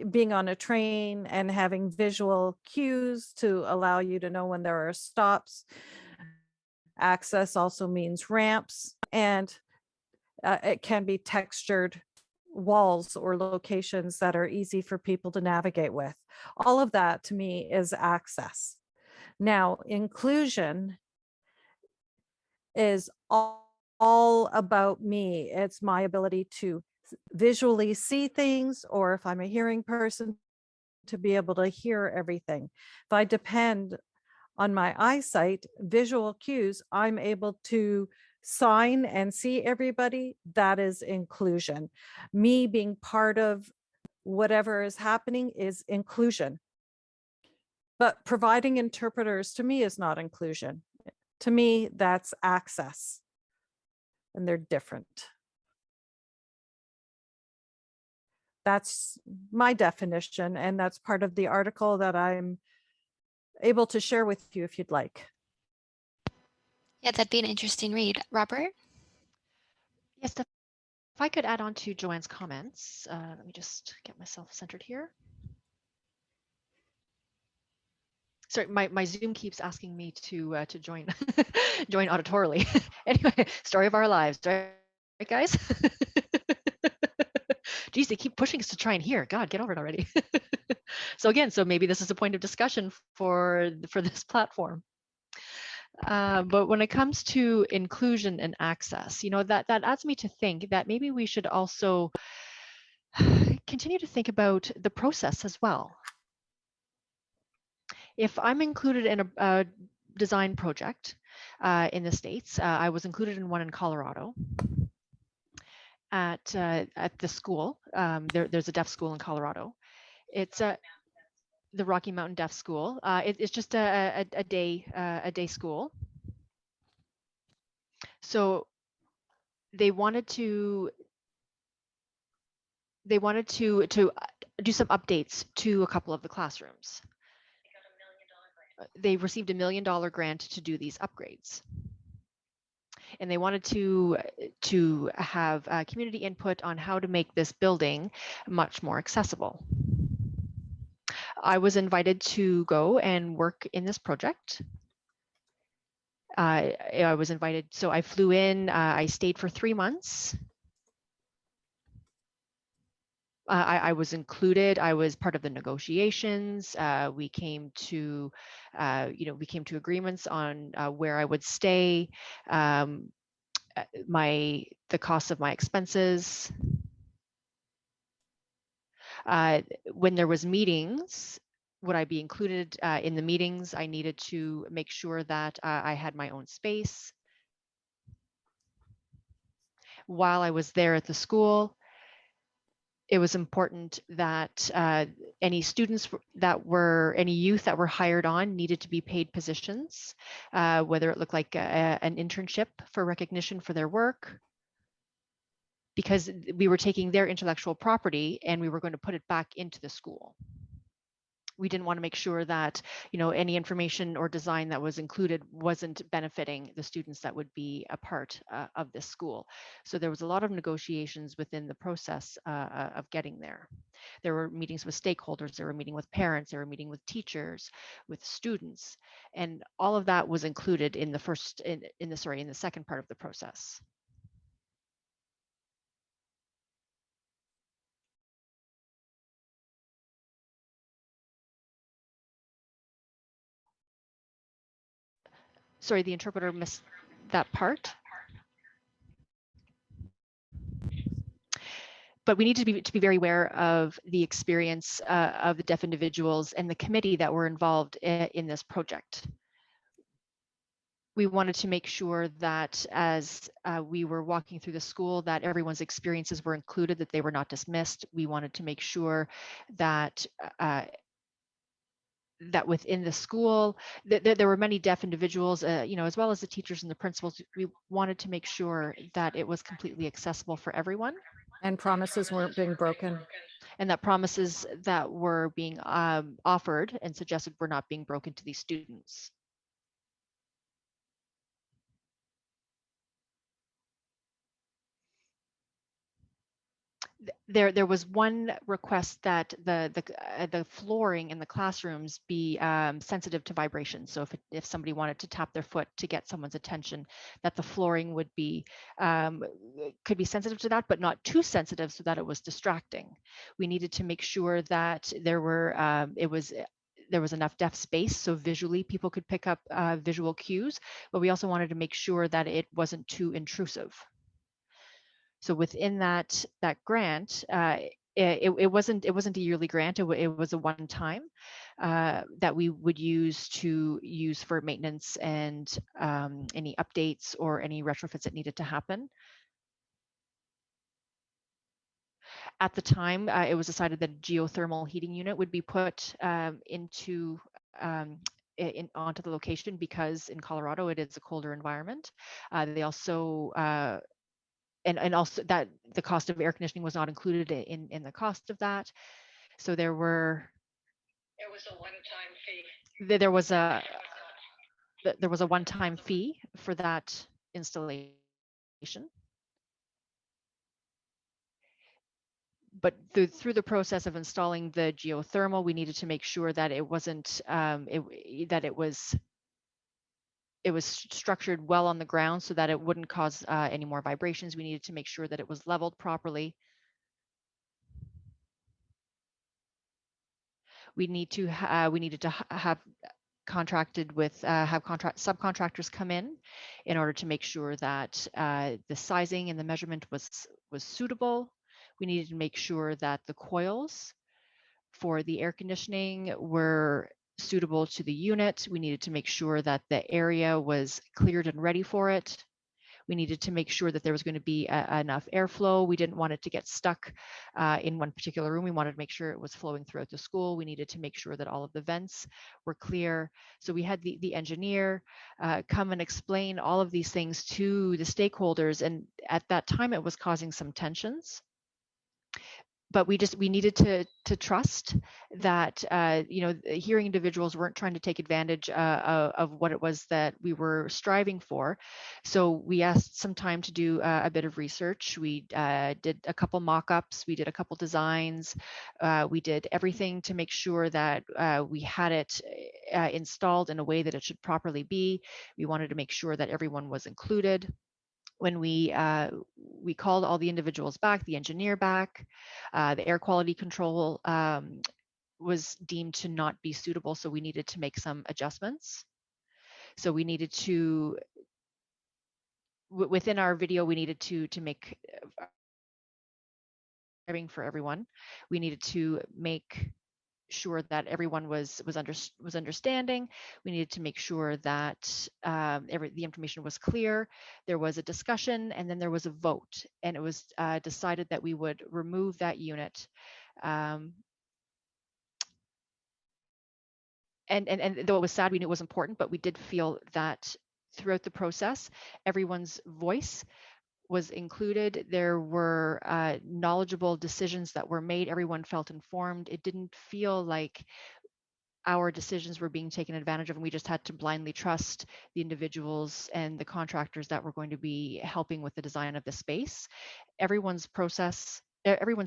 being on a train and having visual cues to allow you to know when there are stops. Access also means ramps, and it can be textured walls or locations that are easy for people to navigate with. All of that to me is access. Now, inclusion is all about me. It's my ability to visually see things, or if I'm a hearing person, to be able to hear everything. If I depend on my eyesight, visual cues, I'm able to sign and see everybody. That is inclusion. Me being part of whatever is happening is inclusion. But providing interpreters to me is not inclusion. To me, that's access, and they're different. That's my definition, and that's part of the article that I'm able to share with you if you'd like. Yeah, that'd be an interesting read. Robert? Yes, if I could add on to Joanne's comments, let me just get myself centered here. Sorry, my Zoom keeps asking me to join join auditorily. Anyway, story of our lives, right guys? Geez, they keep pushing us to try and hear. God, get over it already. So maybe this is a point of discussion for this platform. But when it comes to inclusion and access, that adds me to think that maybe we should also continue to think about the process as well. If I'm included in a design project in the States, I was included in one in Colorado at the school. There's a deaf school in Colorado. It's the Rocky Mountain Deaf School. It's just a day school. So they wanted to do some updates to a couple of the classrooms. They received $1 million grant to do these upgrades, and they wanted to have community input on how to make this building much more accessible. I was invited to go and work in this project. I was invited, so I flew in. I stayed for 3 months. I was included. I was part of the negotiations. We came to, we came to agreements on where I would stay, the cost of my expenses. When there was meetings, would I be included in the meetings? I needed to make sure that I had my own space. While I was there at the school, it was important that any students any youth that were hired on needed to be paid positions, whether it looked like an internship for recognition for their work, because we were taking their intellectual property and we were going to put it back into the school. We didn't want to make sure that, any information or design that was included wasn't benefiting the students that would be a part of this school. So there was a lot of negotiations within the process of getting there. There were meetings with stakeholders, there were meeting with parents, there were meeting with teachers, with students, and all of that was included in the second part of the process. Sorry, the interpreter missed that part. But we need to be very aware of the experience of the deaf individuals and the committee that were involved in this project. We wanted to make sure that as we were walking through the school, that everyone's experiences were included, that they were not dismissed. We wanted to make sure that that within the school, there were many deaf individuals, as well as the teachers and the principals. We wanted to make sure that it was completely accessible for everyone. And promises weren't being broken. And that promises that were being offered and suggested were not being broken to these students. There was one request that the flooring in the classrooms be sensitive to vibration. So if somebody wanted to tap their foot to get someone's attention, that the flooring would be could be sensitive to that, but not too sensitive so that it was distracting. We needed to make sure that there was enough deaf space so visually people could pick up visual cues, but we also wanted to make sure that it wasn't too intrusive. So within that grant, it wasn't a yearly grant. It was a one-time that we would use for maintenance and any updates or any retrofits that needed to happen. At the time, it was decided that a geothermal heating unit would be put onto the location because in Colorado it is a colder environment. They also and also that the cost of air conditioning was not included in the cost of that. So there was a one-time fee. There was a one-time fee for that installation. But through the process of installing the geothermal, we needed to make sure that it wasn't it was structured well on the ground so that it wouldn't cause any more vibrations. We needed to make sure that it was leveled properly. We needed to have subcontractors come in order to make sure that the sizing and the measurement was suitable. We needed to make sure that the coils for the air conditioning were suitable to the unit. We needed to make sure that the area was cleared and ready for it. We needed to make sure that there was going to be enough airflow. We didn't want it to get stuck in one particular room. We wanted to make sure it was flowing throughout the school. We needed to make sure that all of the vents were clear. So we had the engineer come and explain all of these things to the stakeholders. And at that time, it was causing some tensions. But we needed to trust that hearing individuals weren't trying to take advantage of what it was that we were striving for. So we asked some time to do a bit of research. We did a couple mock-ups. We did a couple designs. We did everything to make sure that we had it installed in a way that it should properly be. We wanted to make sure that everyone was included. When we called all the individuals back, the engineer back, the air quality control was deemed to not be suitable, so we needed to make some adjustments. So we needed to, within our video, we needed to make for everyone. We needed to make sure that everyone was understanding. We needed to make sure that the information was clear. There was a discussion, and then there was a vote, and it was decided that we would remove that unit. And though it was sad, we knew it was important, but we did feel that throughout the process, everyone's voice was included. There were knowledgeable decisions that were made. Everyone felt informed. It didn't feel like our decisions were being taken advantage of, and we just had to blindly trust the individuals and the contractors that were going to be helping with the design of the space. Everyone's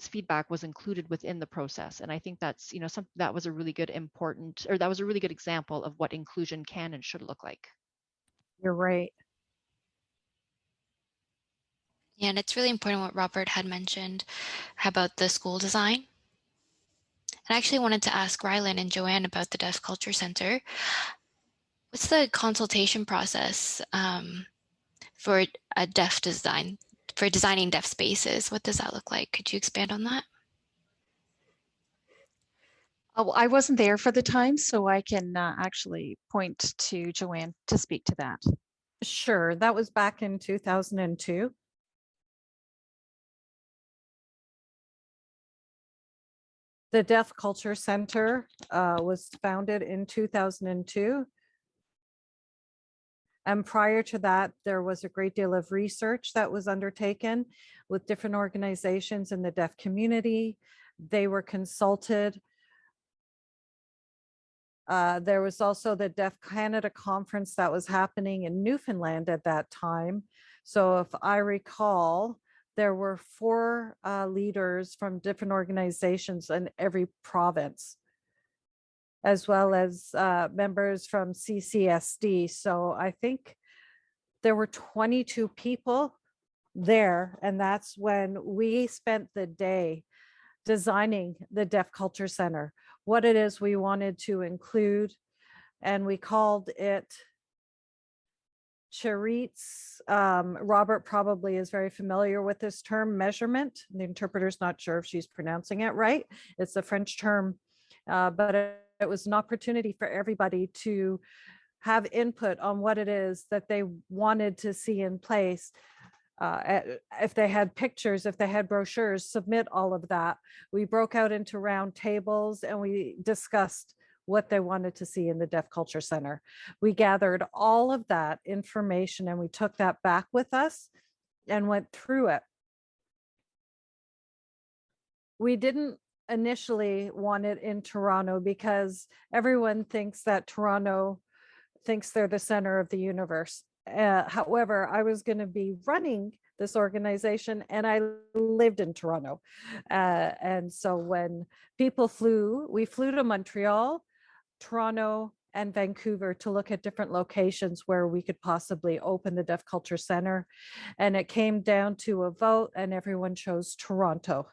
feedback was included within the process, and I think that's that was a really good example of what inclusion can and should look like. You're right. Yeah, and it's really important what Robert had mentioned about the school design. I actually wanted to ask Rylan and Joanne about the Deaf Culture Center. What's the consultation process for a deaf design, for designing deaf spaces? What does that look like? Could you expand on that? Oh, I wasn't there for the time, so I can actually point to Joanne to speak to that. Sure, that was back in 2002. The Deaf Culture Center was founded in 2002. And prior to that, there was a great deal of research that was undertaken with different organizations in the deaf community. They were consulted. There was also the Deaf Canada Conference that was happening in Newfoundland at that time. So if I recall, there were 4 leaders from different organizations in every province, as well as members from CCSD. So I think there were 22 people there, and that's when we spent the day designing the Deaf Culture Center, what it is we wanted to include, and we called it charrettes. Robert probably is very familiar with this term, measurement. The interpreter's not sure if she's pronouncing it right. It's a French term, but it was an opportunity for everybody to have input on what it is that they wanted to see in place. If they had pictures, if they had brochures, submit all of that. We broke out into round tables and we discussed what they wanted to see in the Deaf Culture Center. We gathered all of that information and we took that back with us and went through it. We didn't initially want it in Toronto because everyone thinks that Toronto thinks they're the center of the universe. However, I was going to be running this organization and I lived in Toronto. And so when people flew, we flew to Montreal, Toronto, and Vancouver to look at different locations where we could possibly open the Deaf Culture Center. And it came down to a vote and everyone chose Toronto.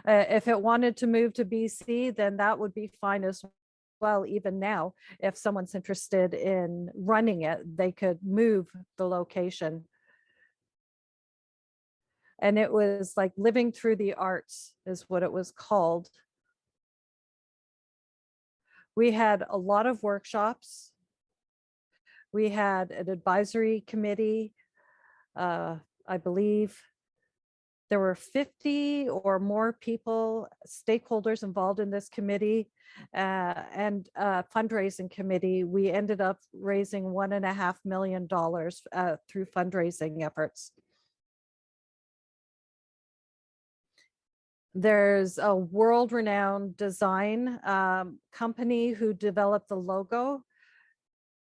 If it wanted to move to BC, then that would be fine as well. Even now, if someone's interested in running it, they could move the location. And it was like living through the arts is what it was called. We had a lot of workshops. We had an advisory committee. I believe there were 50 or more people, stakeholders involved in this committee, and fundraising committee. We ended up raising $1.5 million through fundraising efforts. There's a world-renowned design company who developed the logo.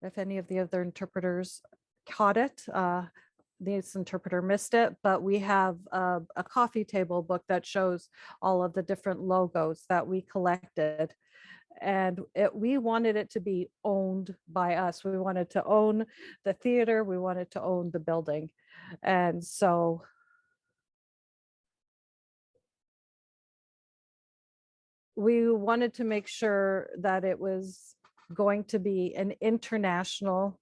If any of the other interpreters caught it, this interpreter missed it, but we have a coffee table book that shows all of the different logos that we collected. And we wanted it to be owned by us. We wanted to own the theater. We wanted to own the building. And so we wanted to make sure that it was going to be an international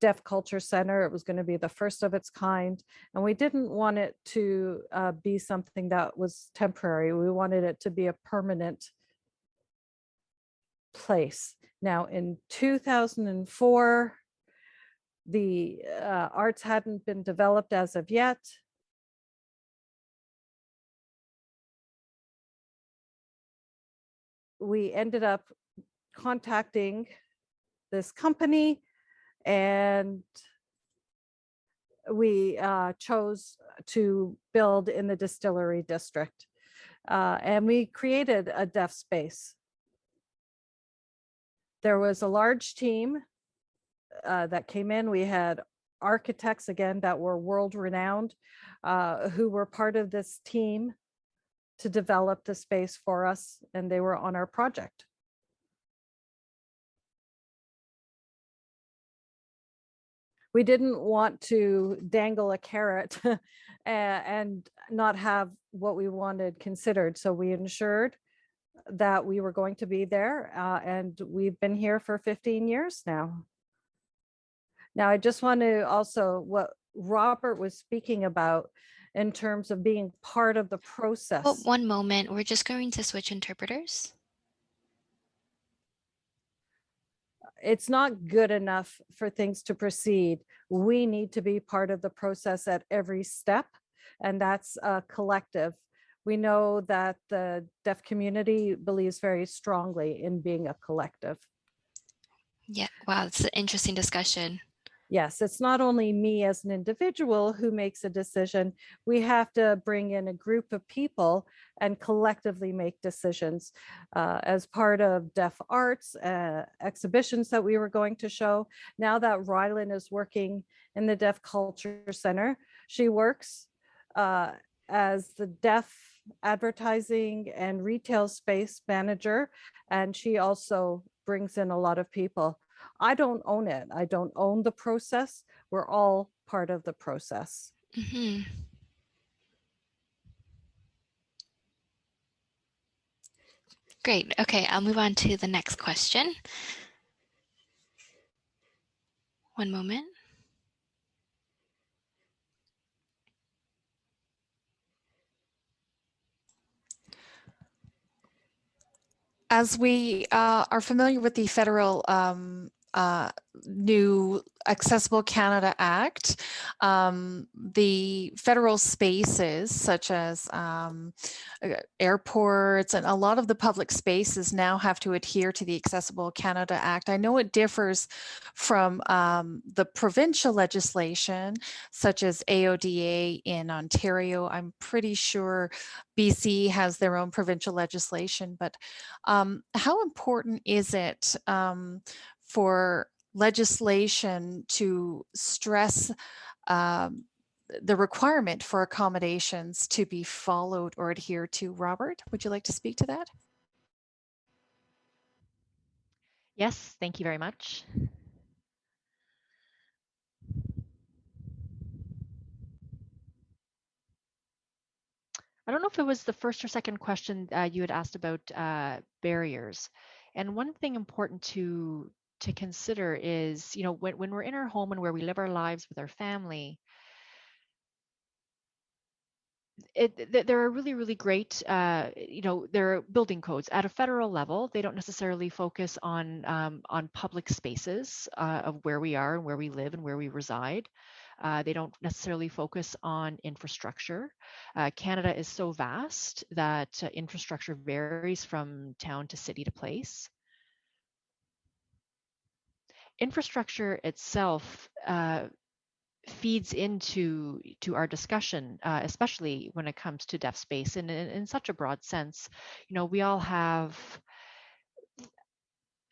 Deaf Culture Center. It was going to be the first of its kind. And we didn't want it to be something that was temporary. We wanted it to be a permanent place. Now, in 2004, the arts hadn't been developed as of yet. We ended up contacting this company, and we chose to build in the distillery district. And we created a deaf space. There was a large team that came in. We had architects, again, that were world renowned, who were part of this team to develop the space for us, and they were on our project. We didn't want to dangle a carrot and not have what we wanted considered. So we ensured that we were going to be there, and we've been here for 15 years now. Now, I just want to also, what Robert was speaking about in terms of being part of the process. Oh, one moment. We're just going to switch interpreters. It's not good enough for things to proceed. We need to be part of the process at every step, and that's a collective. We know that the deaf community believes very strongly in being a collective. Yeah, wow, it's an interesting discussion. Yes, it's not only me as an individual who makes a decision. We have to bring in a group of people and collectively make decisions. As part of Deaf Arts exhibitions that we were going to show, now that Rylan is working in the Deaf Culture Center, she works as the deaf advertising and retail space manager, and she also brings in a lot of people. I don't own it. I don't own the process. We're all part of the process. Mm-hmm. Great. Okay, I'll move on to the next question. One moment. As we are familiar with the federal new Accessible Canada Act, the federal spaces such as airports and a lot of the public spaces now have to adhere to the Accessible Canada Act. I know it differs from the provincial legislation such as AODA in Ontario. I'm pretty sure BC has their own provincial legislation, but how important is it for legislation to stress the requirement for accommodations to be followed or adhered to? Robert, would you like to speak to that? Yes, thank you very much. I don't know if it was the first or second question you had asked about barriers. And one thing important to consider is, you know, when we're in our home and where we live our lives with our family, there are really, really great, there are building codes at a federal level. They don't necessarily focus on public spaces of where we are and where we live and where we reside. They don't necessarily focus on infrastructure. Canada is so vast that infrastructure varies from town to city to place. Infrastructure itself feeds into our discussion, especially when it comes to deaf space, and in such a broad sense. We all have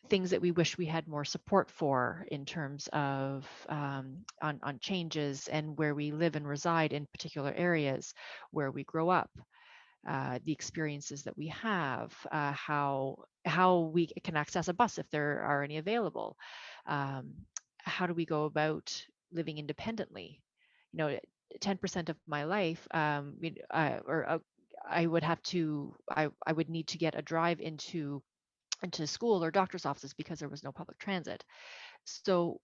things that we wish we had more support for in terms of on changes and where we live and reside in particular areas, where we grow up, the experiences that we have, how we can access a bus if there are any available. How do we go about living independently? 10% of my life, I would need to get a drive into school or doctor's offices because there was no public transit. So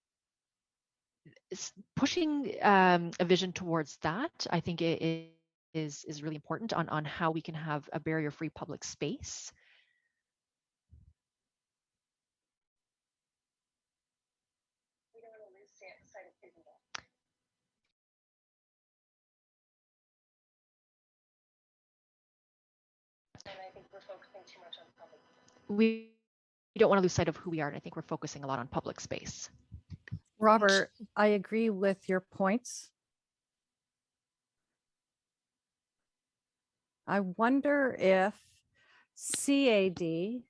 pushing a vision towards that, I think it is really important on how we can have a barrier-free public space. We don't want to lose sight of people. And I think we're focusing too much on public. We don't want to lose sight of who we are, and I think we're focusing a lot on public space. Robert, I agree with your points. I wonder if CAD,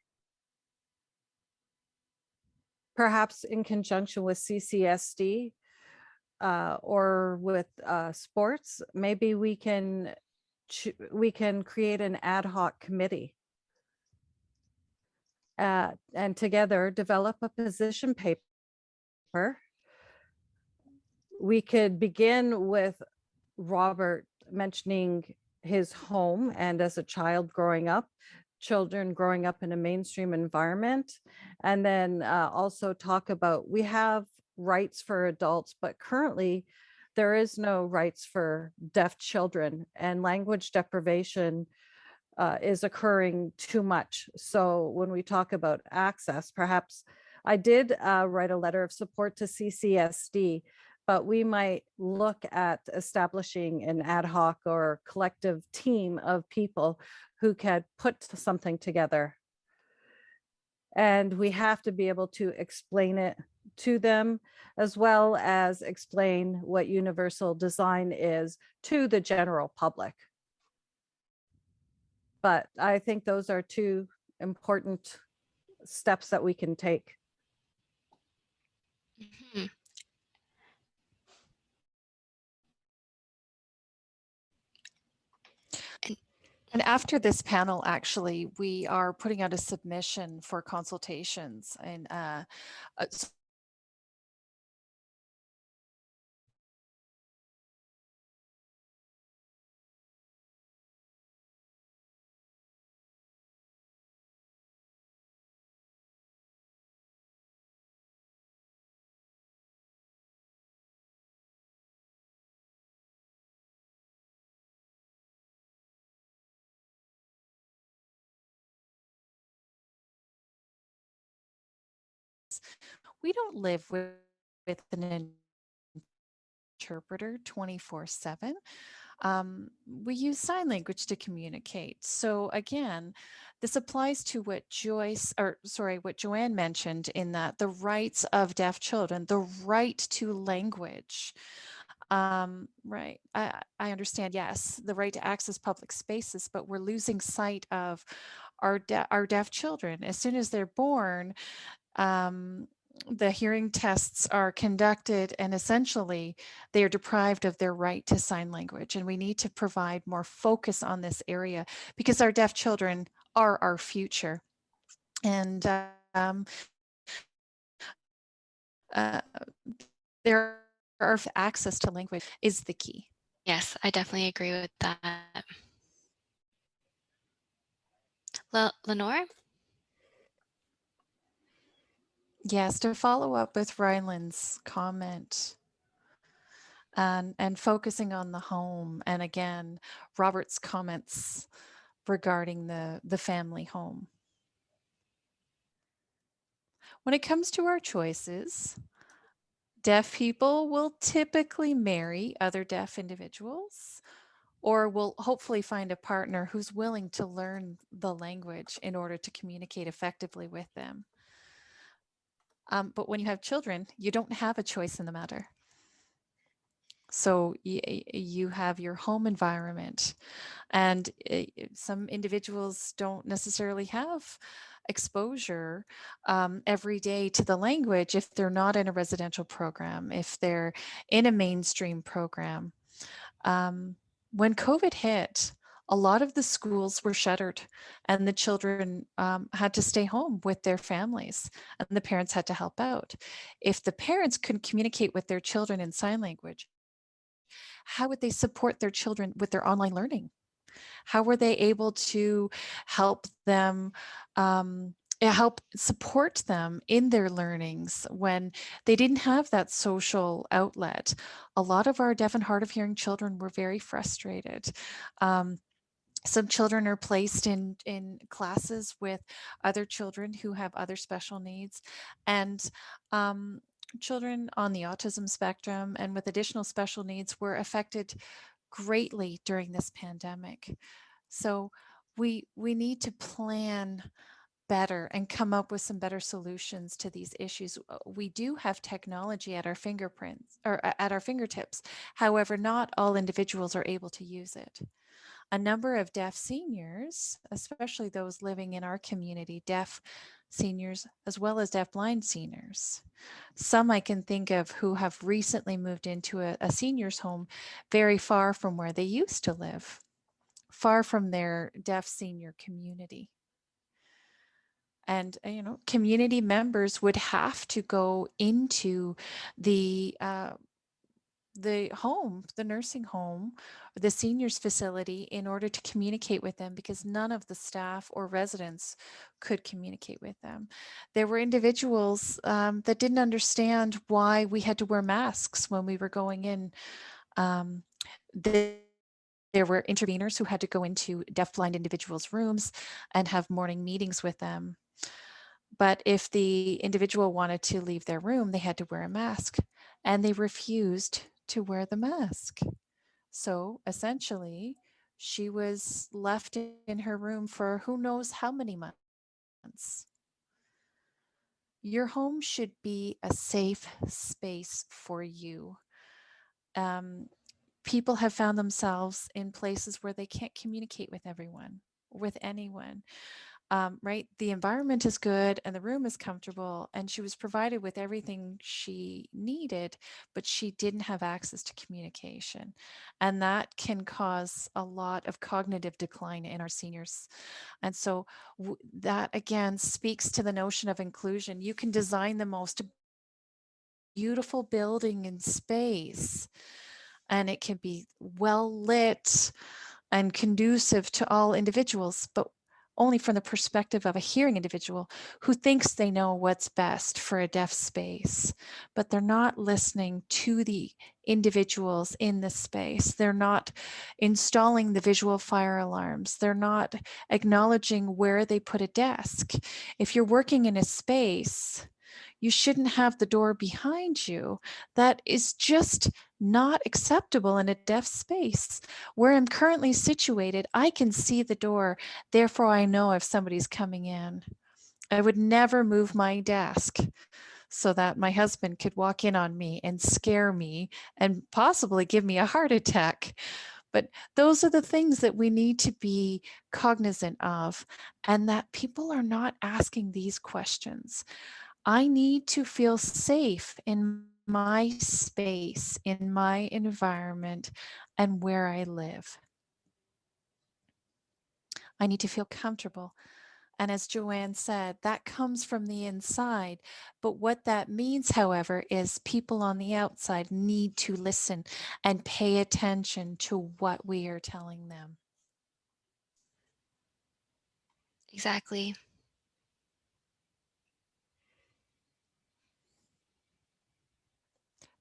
perhaps in conjunction with CCSD or with sports, maybe we can create an ad hoc committee and together develop a position paper. We could begin with Robert mentioning his home and as a child growing up, children growing up in a mainstream environment, and then also talk about, we have rights for adults, but currently there is no rights for deaf children, and language deprivation is occurring too much. So when we talk about access, perhaps I did write a letter of support to CCSD, but we might look at establishing an ad hoc or collective team of people who can put something together. And we have to be able to explain it to them, as well as explain what universal design is to the general public. But I think those are two important steps that we can take. Mm-hmm. And after this panel, actually, we are putting out a submission for consultations, and we don't live with an interpreter 24/7. We use sign language to communicate. So again, this applies to what Joanne mentioned, in that the rights of deaf children, the right to language. Right. I understand, yes, the right to access public spaces, but we're losing sight of our deaf children. As soon as they're born, the hearing tests are conducted, and essentially they are deprived of their right to sign language. And we need to provide more focus on this area, because our deaf children are our future. And their access to language is the key. Yes, I definitely agree with that. Lenore? Yes, to follow up with Ryland's comment, and focusing on the home. And again, Robert's comments regarding the family home. When it comes to our choices, deaf people will typically marry other deaf individuals or will hopefully find a partner who's willing to learn the language in order to communicate effectively with them. But when you have children, you don't have a choice in the matter. So you have your home environment, and some individuals don't necessarily have exposure every day to the language if they're not in a residential program, if they're in a mainstream program. When COVID hit, a lot of the schools were shuttered and the children had to stay home with their families and the parents had to help out. If the parents couldn't communicate with their children in sign language, how would they support their children with their online learning? How were they able to help them, help support them in their learnings when they didn't have that social outlet? A lot of our deaf and hard of hearing children were very frustrated. Some children are placed in classes with other children who have other special needs, and children on the autism spectrum and with additional special needs were affected greatly during this pandemic. So we need to plan better and come up with some better solutions to these issues. We do have technology at our fingerprints or at our fingertips. However, not all individuals are able to use it. A number of deaf seniors, especially those living in our community, deaf seniors as well as deafblind seniors. Some I can think of who have recently moved into a seniors home very far from where they used to live, far from their deaf senior community. And, community members would have to go into the home, the nursing home, the seniors facility in order to communicate with them because none of the staff or residents could communicate with them. There were individuals that didn't understand why we had to wear masks when we were going in. There were interveners who had to go into deafblind individuals' rooms and have morning meetings with them. But if the individual wanted to leave their room, they had to wear a mask, and they refused to wear the mask. So essentially, she was left in her room for who knows how many months. Your home should be a safe space for you. People have found themselves in places where they can't communicate with everyone, with anyone. Right? The environment is good and the room is comfortable, and she was provided with everything she needed, but she didn't have access to communication. And that can cause a lot of cognitive decline in our seniors. And so that again speaks to the notion of inclusion. You can design the most beautiful building in space, and it can be well lit and conducive to all individuals, but only from the perspective of a hearing individual who thinks they know what's best for a deaf space, but they're not listening to the individuals in the space. They're not installing the visual fire alarms. They're not acknowledging where they put a desk. If you're working in a space, you shouldn't have the door behind you. That is just not acceptable in a deaf space. Where I'm currently situated, I can see the door, therefore I know if somebody's coming in. I would never move my desk so that my husband could walk in on me and scare me and possibly give me a heart attack. But those are the things that we need to be cognizant of, and that people are not asking these questions. I need to feel safe in my space, in my environment, and where I live. I need to feel comfortable. And as Joanne said, that comes from the inside. But what that means, however, is people on the outside need to listen and pay attention to what we are telling them. Exactly.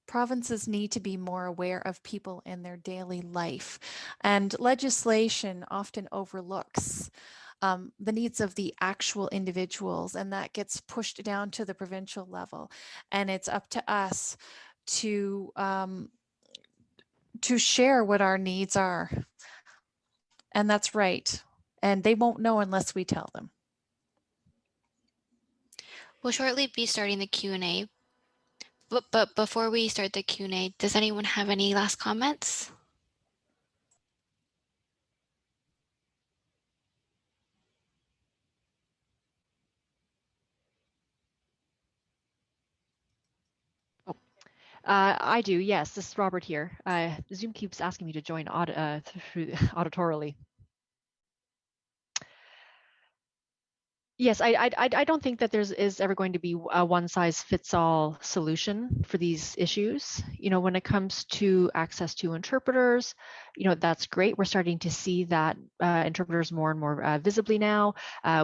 provinces need to be more aware of people in their daily life, and legislation often overlooks the needs of the actual individuals, and that gets pushed down to the provincial level. And it's up to us to share what our needs are. And that's right. And they won't know unless we tell them. We'll shortly be starting the Q&A. But before we start the Q&A, does anyone have any last comments? I do, yes. This is Robert here. Zoom keeps asking me to join through auditorily. Yes, I don't think that is ever going to be a one-size-fits-all solution for these issues. You know, when it comes to access to interpreters, you know, that's great. We're starting to see that interpreters more and more visibly now.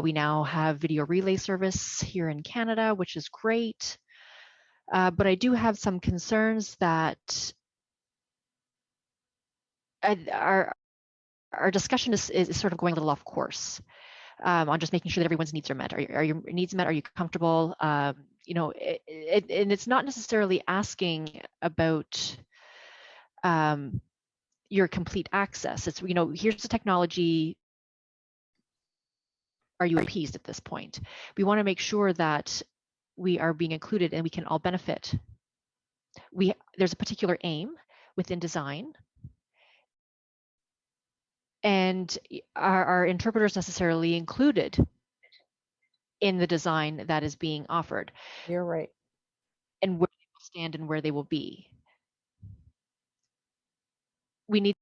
We now have video relay service here in Canada, which is great. But I do have some concerns that our discussion is sort of going a little off course. On just making sure that everyone's needs are met. Are your needs met? Are you comfortable? You know, and it's not necessarily asking about your complete access. It's, you know, here's the technology. Are you appeased at this point? We want to make sure that we are being included and we can all benefit. There's a particular aim within design, and are interpreters necessarily included in the design that is being offered? You're right. And where they will stand and where they will be. We need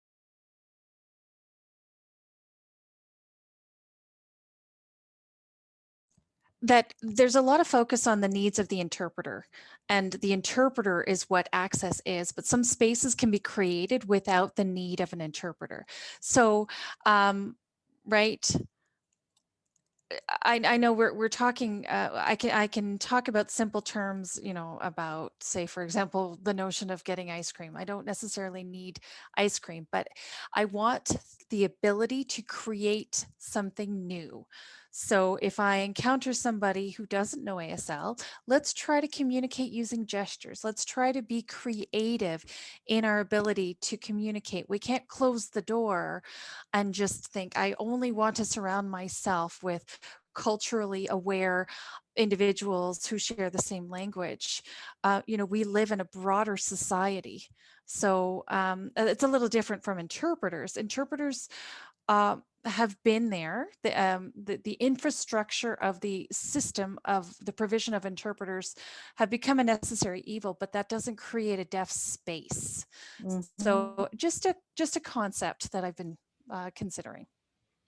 that there's a lot of focus on the needs of the interpreter, and the interpreter is what access is, but some spaces can be created without the need of an interpreter. So, right. I know we're talking, I can talk about simple terms, you know, about, say, for example, the notion of getting ice cream. I don't necessarily need ice cream, but I want the ability to create something new. So if I encounter somebody who doesn't know ASL, let's try to communicate using gestures. Let's try to be creative in our ability to communicate. We can't close the door and just think, I only want to surround myself with culturally aware individuals who share the same language. You know, we live in a broader society. So it's a little different from interpreters. Interpreters have been there. The infrastructure of the system of the provision of interpreters have become a necessary evil, but that doesn't create a deaf space. So just a concept that I've been considering.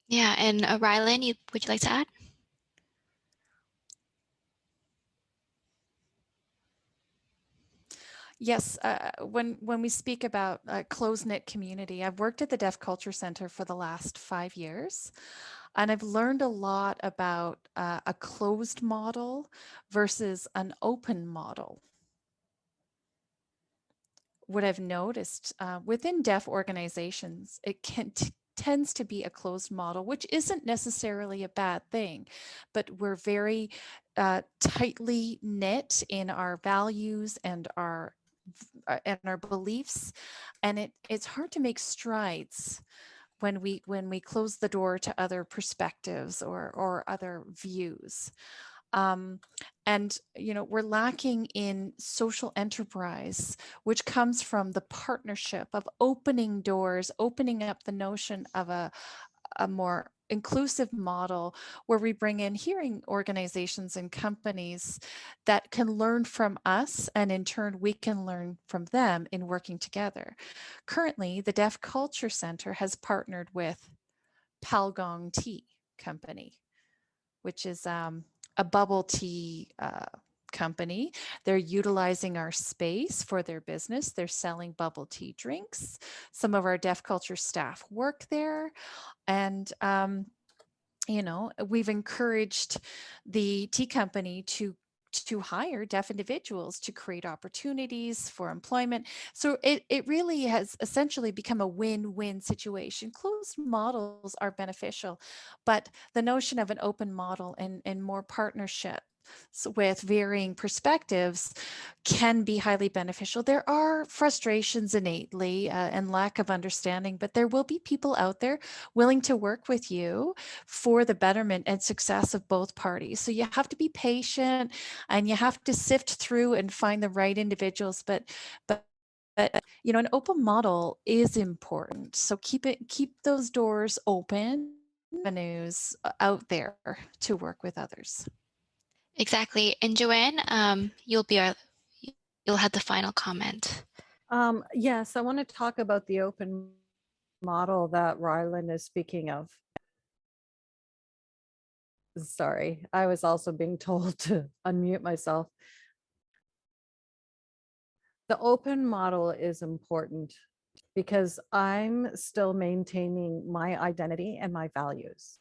Yeah, and Rylan, would you like to add? Yes, when we speak about a close-knit community, I've worked at the Deaf Culture Center for the last 5 years, and I've learned a lot about a closed model versus an open model. What I've noticed within deaf organizations, it tends to be a closed model, which isn't necessarily a bad thing, but we're very tightly knit in our values and our beliefs, and it's hard to make strides when we close the door to other perspectives or other views. And you know, we're lacking in social enterprise, which comes from the partnership of opening doors, opening up the notion of a more inclusive model where we bring in hearing organizations and companies that can learn from us, and in turn we can learn from them in working together. Currently, the Deaf Culture Center has partnered with Palgong Tea Company, which is a bubble tea company. They're utilizing our space for their business. They're selling bubble tea drinks. Some of our deaf culture staff work there. And, you know, we've encouraged the tea company to to hire deaf individuals to create opportunities for employment. So it really has essentially become a win-win situation. Closed models are beneficial, but the notion of an open model and more partnership with varying perspectives can be highly beneficial. There are frustrations innately and lack of understanding, but there will be people out there willing to work with you for the betterment and success of both parties. So you have to be patient and you have to sift through and find the right individuals. But you know, an open model is important. So keep those doors open, avenues out there to work with others. Exactly. And Joanne, you'll have the final comment. Yes, I want to talk about the open model that Ryland is speaking of. Sorry, I was also being told to unmute myself. The open model is important because I'm still maintaining my identity and my values.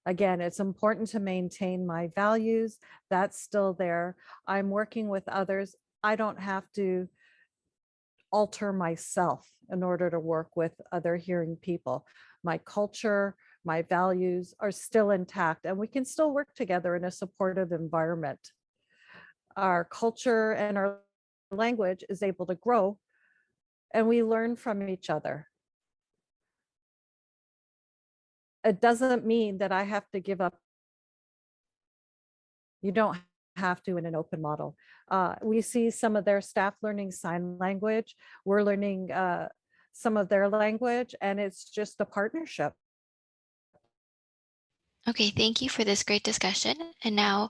Again, it's important to maintain my values. That's still there. I'm working with others. I don't have to alter myself in order to work with other hearing people. My culture, my values are still intact, and we can still work together in a supportive environment. Our culture and our language is able to grow, and we learn from each other. It doesn't mean that I have to give up. You don't have to in an open model. We see some of their staff learning sign language. We're learning some of their language, and it's just a partnership. Okay, thank you for this great discussion. And now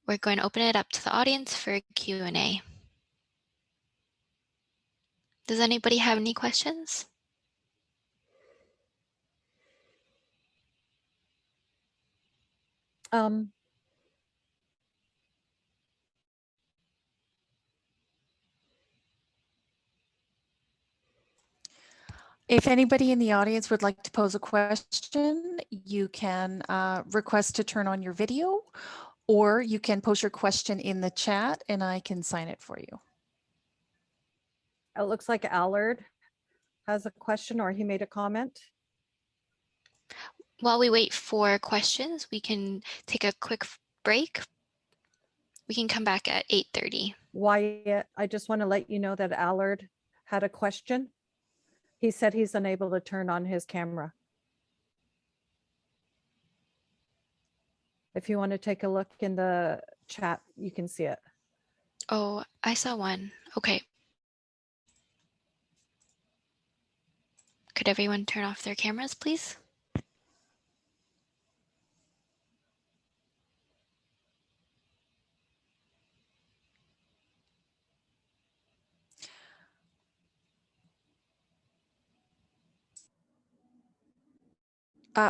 we're going to open it up to the audience for Q&A. Does anybody have any questions? If anybody in the audience would like to pose a question, you can request to turn on your video, or you can post your question in the chat and I can sign it for you. It looks like Allard has a question, or he made a comment. While we wait for questions, we can take a quick break. We can come back at 8:30. Wyatt, I just want to let you know that Allard had a question. He said he's unable to turn on his camera. If you want to take a look in the chat, you can see it. Oh, I saw one. Okay. Could everyone turn off their cameras, please?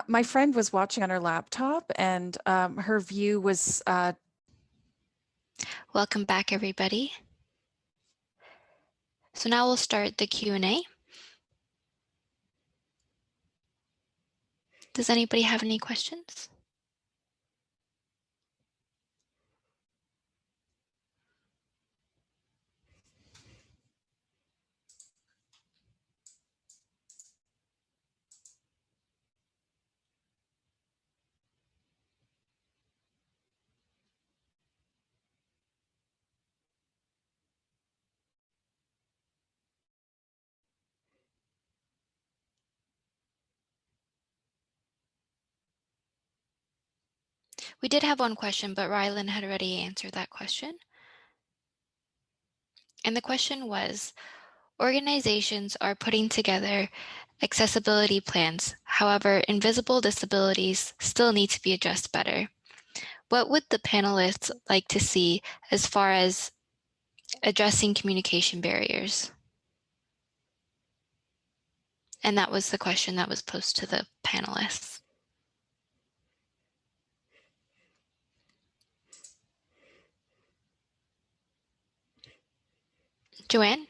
My friend was watching on her laptop and her view was Welcome back, everybody. So now we'll start the Q&A. Does anybody have any questions? We did have one question, but Rylan had already answered that question. And the question was, organizations are putting together accessibility plans. However, invisible disabilities still need to be addressed better. What would the panelists like to see as far as addressing communication barriers? And that was the question that was posed to the panelists. Joanne?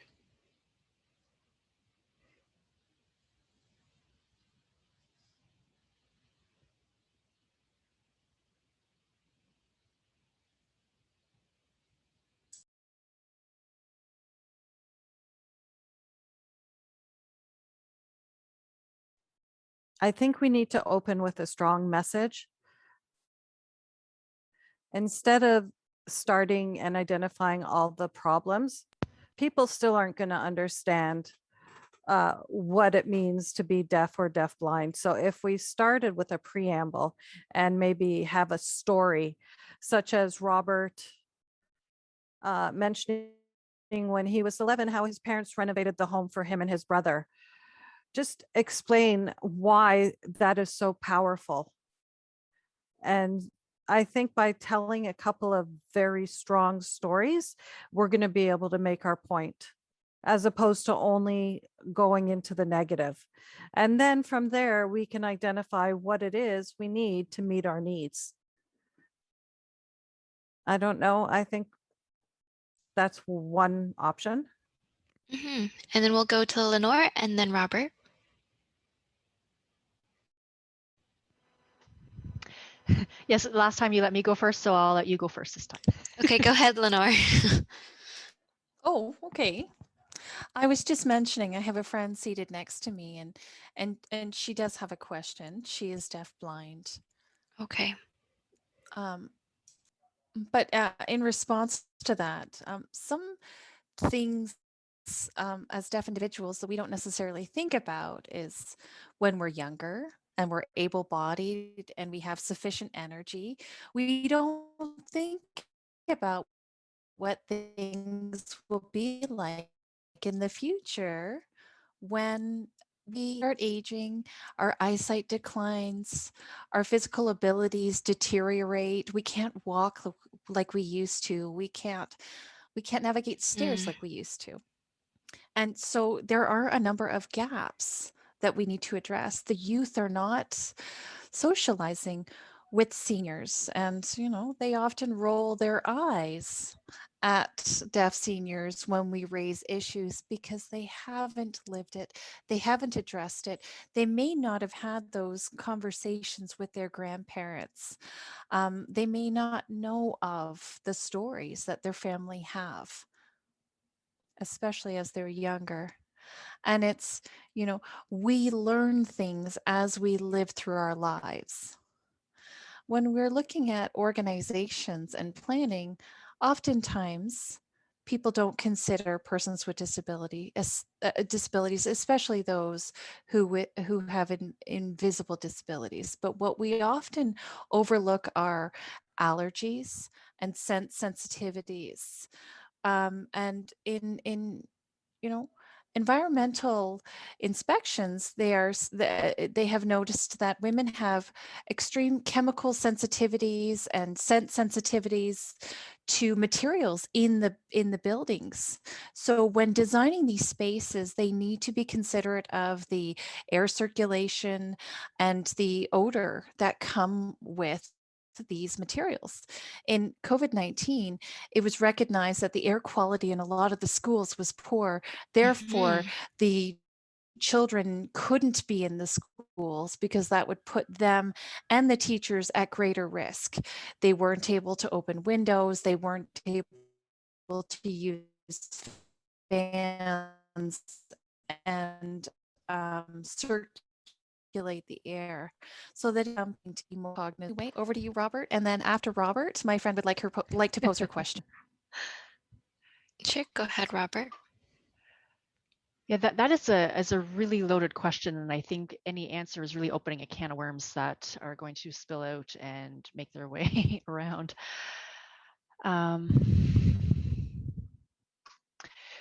I think we need to open with a strong message. Instead of starting and identifying all the problems, people still aren't going to understand what it means to be deaf or deafblind. So if we started with a preamble and maybe have a story, such as Robert mentioning when he was 11, how his parents renovated the home for him and his brother. Just explain why that is so powerful. And I think by telling a couple of very strong stories, we're going to be able to make our point, as opposed to only going into the negative. And then from there, we can identify what it is we need to meet our needs. I don't know. I think that's one option. And then we'll go to Lenore and then Robert. Yes, last time you let me go first, so I'll let you go first this time. Okay, go ahead, Lenore. Oh, okay. I was just mentioning I have a friend seated next to me, and she does have a question. She is deafblind. Okay. But in response to that, some things as deaf individuals that we don't necessarily think about is when we're younger and we're able-bodied and we have sufficient energy, we don't think about what things will be like in the future when we start aging, our eyesight declines, our physical abilities deteriorate. We can't walk like we used to. We can't navigate stairs like we used to. And so there are a number of gaps that we need to address. The youth are not socializing with seniors, and they often roll their eyes at deaf seniors when we raise issues because they haven't lived it, they haven't addressed it, they may not have had those conversations with their grandparents, they may not know of the stories that their family have, especially as they're younger. And it's, we learn things as we live through our lives. When we're looking at organizations and planning, oftentimes people don't consider persons with disabilities, especially those who have invisible disabilities. But what we often overlook are allergies and sense sensitivities. And in you know environmental inspections, they have noticed that women have extreme chemical sensitivities and scent sensitivities to materials in the buildings. So when designing these spaces, they need to be considerate of the air circulation and the odor that come with these materials. In COVID-19, it was recognized that the air quality in a lot of the schools was poor. Therefore, the children couldn't be in the schools because that would put them and the teachers at greater risk. They weren't able to open windows. They weren't able to use fans and circulate the air, so that something to be more cognitive. Wait, over to you, Robert. And then after Robert, my friend would like to pose her question. Sure, go ahead, Robert. Yeah, that is a really loaded question, and I think any answer is really opening a can of worms that are going to spill out and make their way around.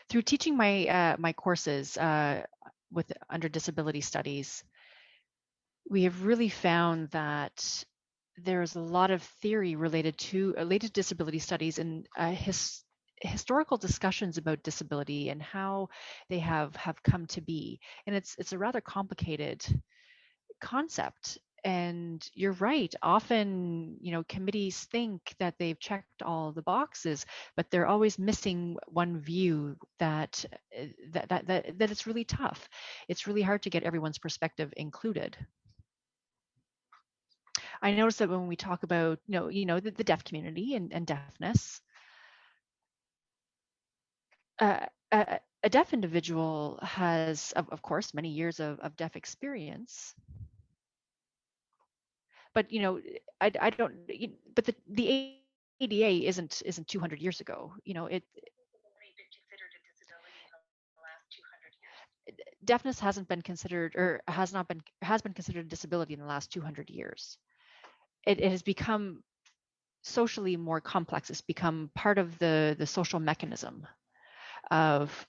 Through teaching my courses with under disability studies, we have really found that there's a lot of theory related to disability studies and historical discussions about disability and how they have come to be. And it's a rather complicated concept. And you're right, often committees think that they've checked all the boxes, but they're always missing one view that it's really tough. It's really hard to get everyone's perspective included. I noticed that when we talk about the deaf community and deafness, a deaf individual has, of course, many years of deaf experience, but I don't. But the ADA isn't 200 years ago. Deafness hasn't been considered, or has been considered a disability in the last 200 years. It has become socially more complex. It's become part of the social mechanism of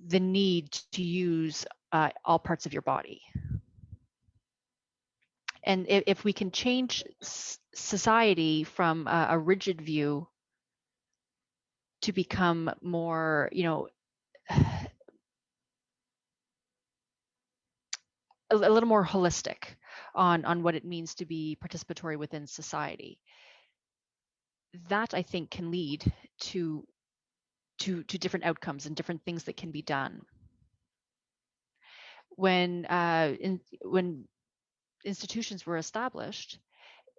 the need to use all parts of your body. And if we can change society from a rigid view to become more, a little more holistic on what it means to be participatory within society, that I think can lead to different outcomes and different things that can be done. When institutions were established,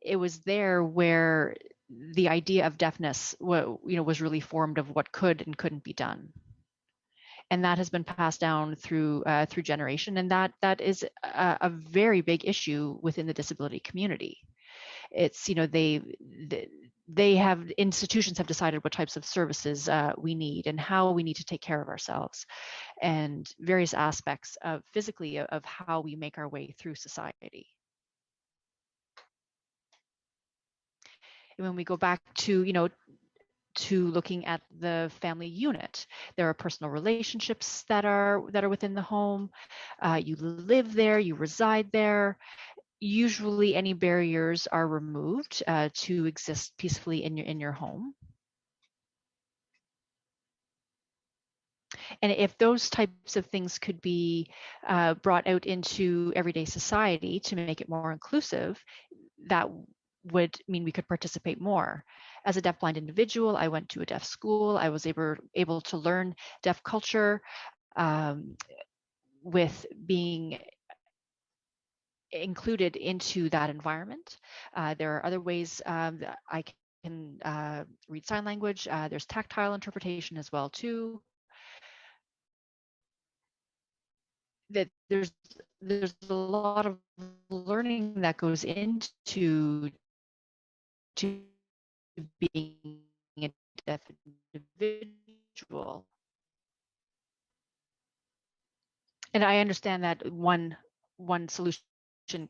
it was there where the idea of deafness was really formed of what could and couldn't be done. And that has been passed down through generation, and that is a very big issue within the disability community. It's institutions have decided what types of services we need and how we need to take care of ourselves, and various aspects of physically of how we make our way through society. And when we go back to looking at the family unit, there are personal relationships that are within the home. You live there, you reside there. Usually any barriers are removed to exist peacefully in your home. And if those types of things could be brought out into everyday society to make it more inclusive, that would mean we could participate more. As a deafblind individual, I went to a deaf school. I was able to learn deaf culture with being included into that environment. There are other ways that I can read sign language. There's tactile interpretation as well too. That there's a lot of learning that goes into being a deaf individual. And I understand that one solution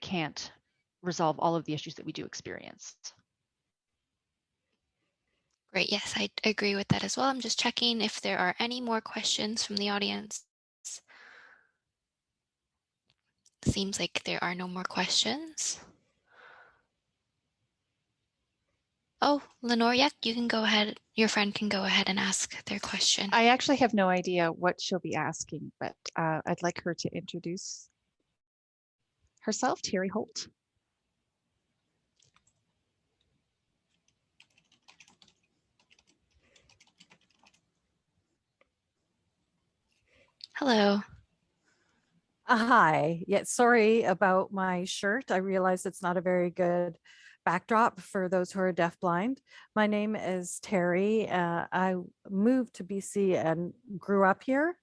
can't resolve all of the issues that we do experience. Great. Yes, I agree with that as well. I'm just checking if there are any more questions from the audience. Seems like there are no more questions. Oh, Lenore, yeah, you can go ahead. Your friend can go ahead and ask their question. I actually have no idea what she'll be asking, but I'd like her to introduce herself, Terry Holt. Hello. Hi. Yeah, sorry about my shirt. I realize it's not a very good backdrop for those who are deafblind. My name is Terry. I moved to BC and grew up here.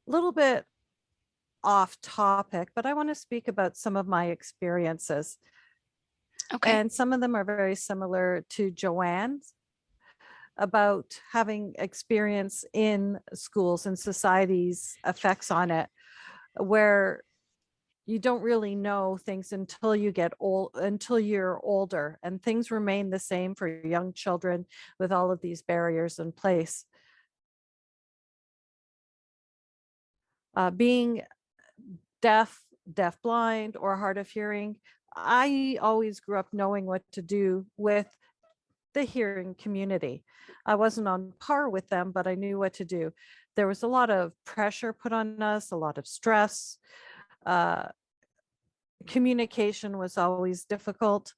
A little bit off topic, but I want to speak about some of my experiences. Okay. And some of them are very similar to Joanne's, about having experience in schools and society's effects on it, where you don't really know things until you get old, until you're older, and things remain the same for young children with all of these barriers in place. Being deaf-blind, or hard of hearing, I always grew up knowing what to do with the hearing community. I wasn't on par with them, but I knew what to do. There was a lot of pressure put on us, a lot of stress. Communication was always difficult.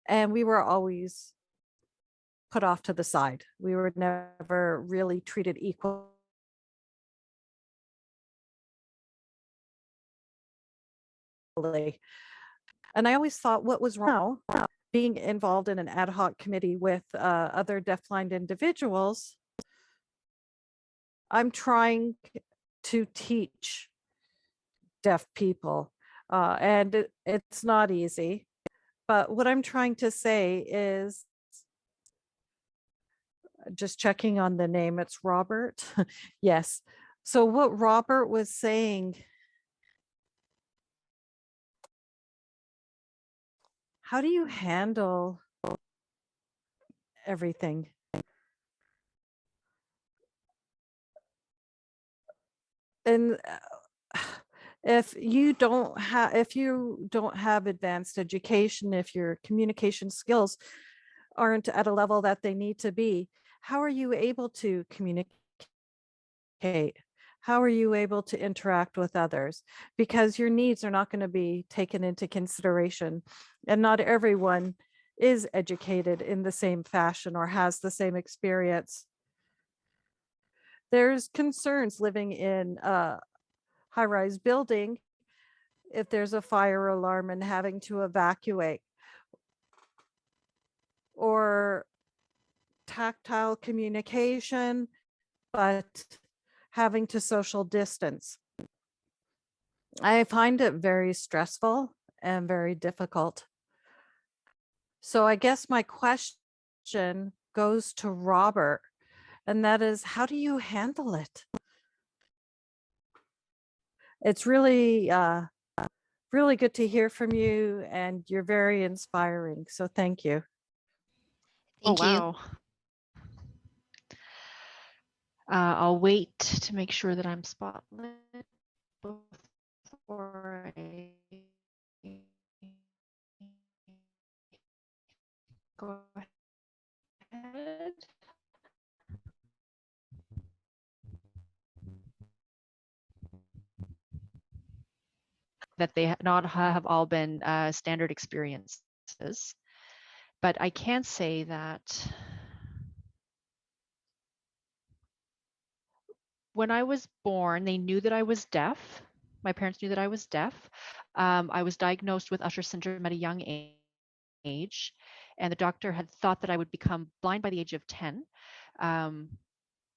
And we were always put off to the side. We were never really treated equally. And I always thought, what was wrong? Being involved in an ad hoc committee with other deafblind individuals, I'm trying to teach deaf people and it's not easy. But what I'm trying to say is, just checking on the name, it's Robert. Yes. So what Robert was saying, how do you handle everything? And if you don't have advanced education, if your communication skills aren't at a level that they need to be, how are you able to communicate? How are you able to interact with others? Because your needs are not going to be taken into consideration. And not everyone is educated in the same fashion or has the same experience. There's concerns living in a high-rise building if there's a fire alarm and having to evacuate, or tactile communication, but having to social distance. I find it very stressful and very difficult. So I guess my question goes to Robert, and that is, how do you handle it? It's really good to hear from you, and you're very inspiring. So thank you. Oh, Thank you. wow. I'll wait to make sure that I'm spotlit before I go ahead. That they not have all been standard experiences, but I can say that when I was born, they knew that I was deaf. My parents knew that I was deaf. I was diagnosed with Usher syndrome at a young age, and the doctor had thought that I would become blind by the age of 10. And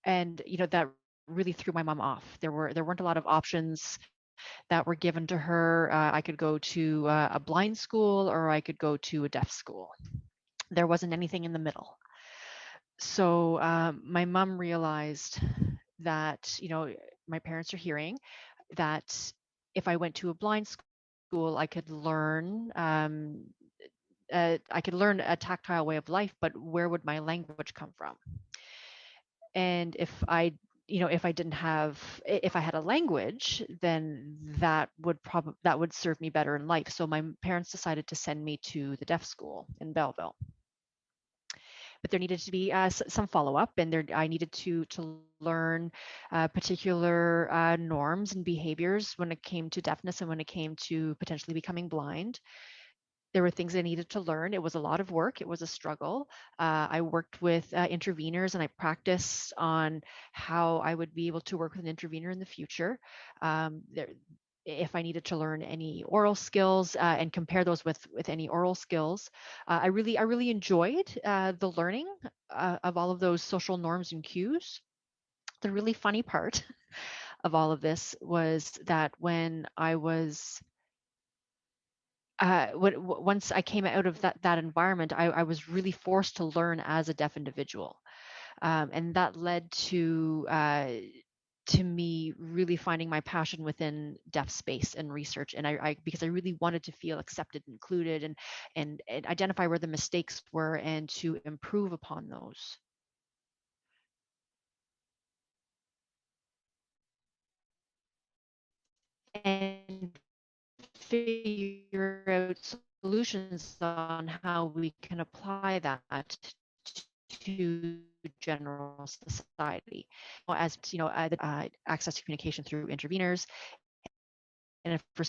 that really threw my mom off. There weren't a lot of options that were given to her. I could go to a blind school or I could go to a deaf school. There wasn't anything in the middle. So my mom realized that, my parents are hearing, that if I went to a blind school, I could learn a tactile way of life, but where would my language come from? And if I had a language, then that would serve me better in life. So my parents decided to send me to the deaf school in Belleville. But there needed to be some follow-up, and I needed to learn particular norms and behaviors when it came to deafness and when it came to potentially becoming blind. There were things I needed to learn. It was a lot of work. It was a struggle. I worked with interveners, and I practiced on how I would be able to work with an intervener in the future. If I needed to learn any oral skills and compare those with any oral skills, I really enjoyed the learning of all of those social norms and cues. The really funny part of all of this was that when I was once I came out of that environment, I was really forced to learn as a deaf individual, and that led to me really finding my passion within deaf space and research. And I because I really wanted to feel accepted, included, and identify where the mistakes were and to improve upon those. And figure out solutions on how we can apply that to general society. As access to communication through interveners, and if we're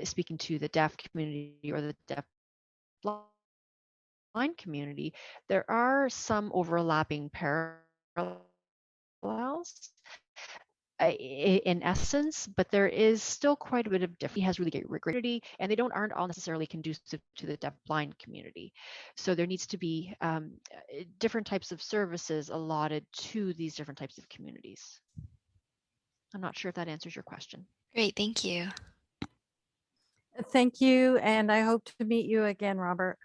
speaking to the deaf community or the deaf blind community, there are some overlapping parallels in essence, but there is still quite a bit of difference. He has really great community, and they aren't all necessarily conducive to the deaf blind community. So there needs to be different types of services allotted to these different types of communities. I'm not sure if that answers your question. Great, thank you. Thank you, and I hope to meet you again, Robert.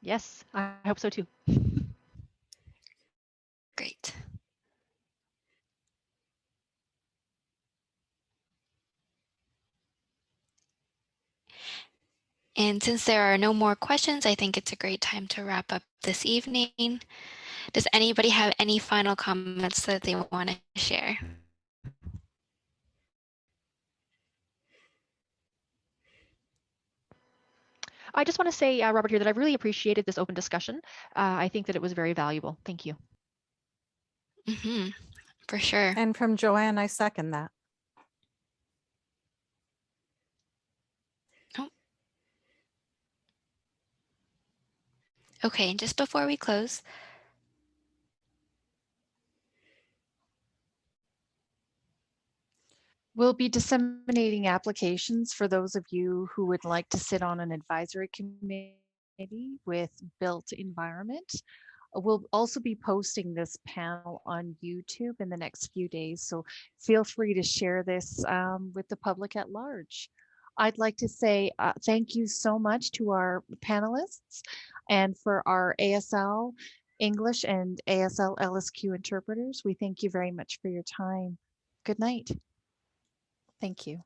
Yes, I hope so too. Great. And since there are no more questions, I think it's a great time to wrap up this evening. Does anybody have any final comments that they want to share? I just want to say, Robert, here that I really appreciated this open discussion. I think that it was very valuable. Thank you. Mm-hmm, for sure. And from Joanne, I second that. Okay, just before we close, We'll be disseminating applications for those of you who would like to sit on an advisory committee with built environment. We'll also be posting this panel on YouTube in the next few days, so feel free to share this with the public at large. I'd like to say thank you so much to our panelists and for our ASL English and ASL LSQ interpreters. We thank you very much for your time. Good night. Thank you.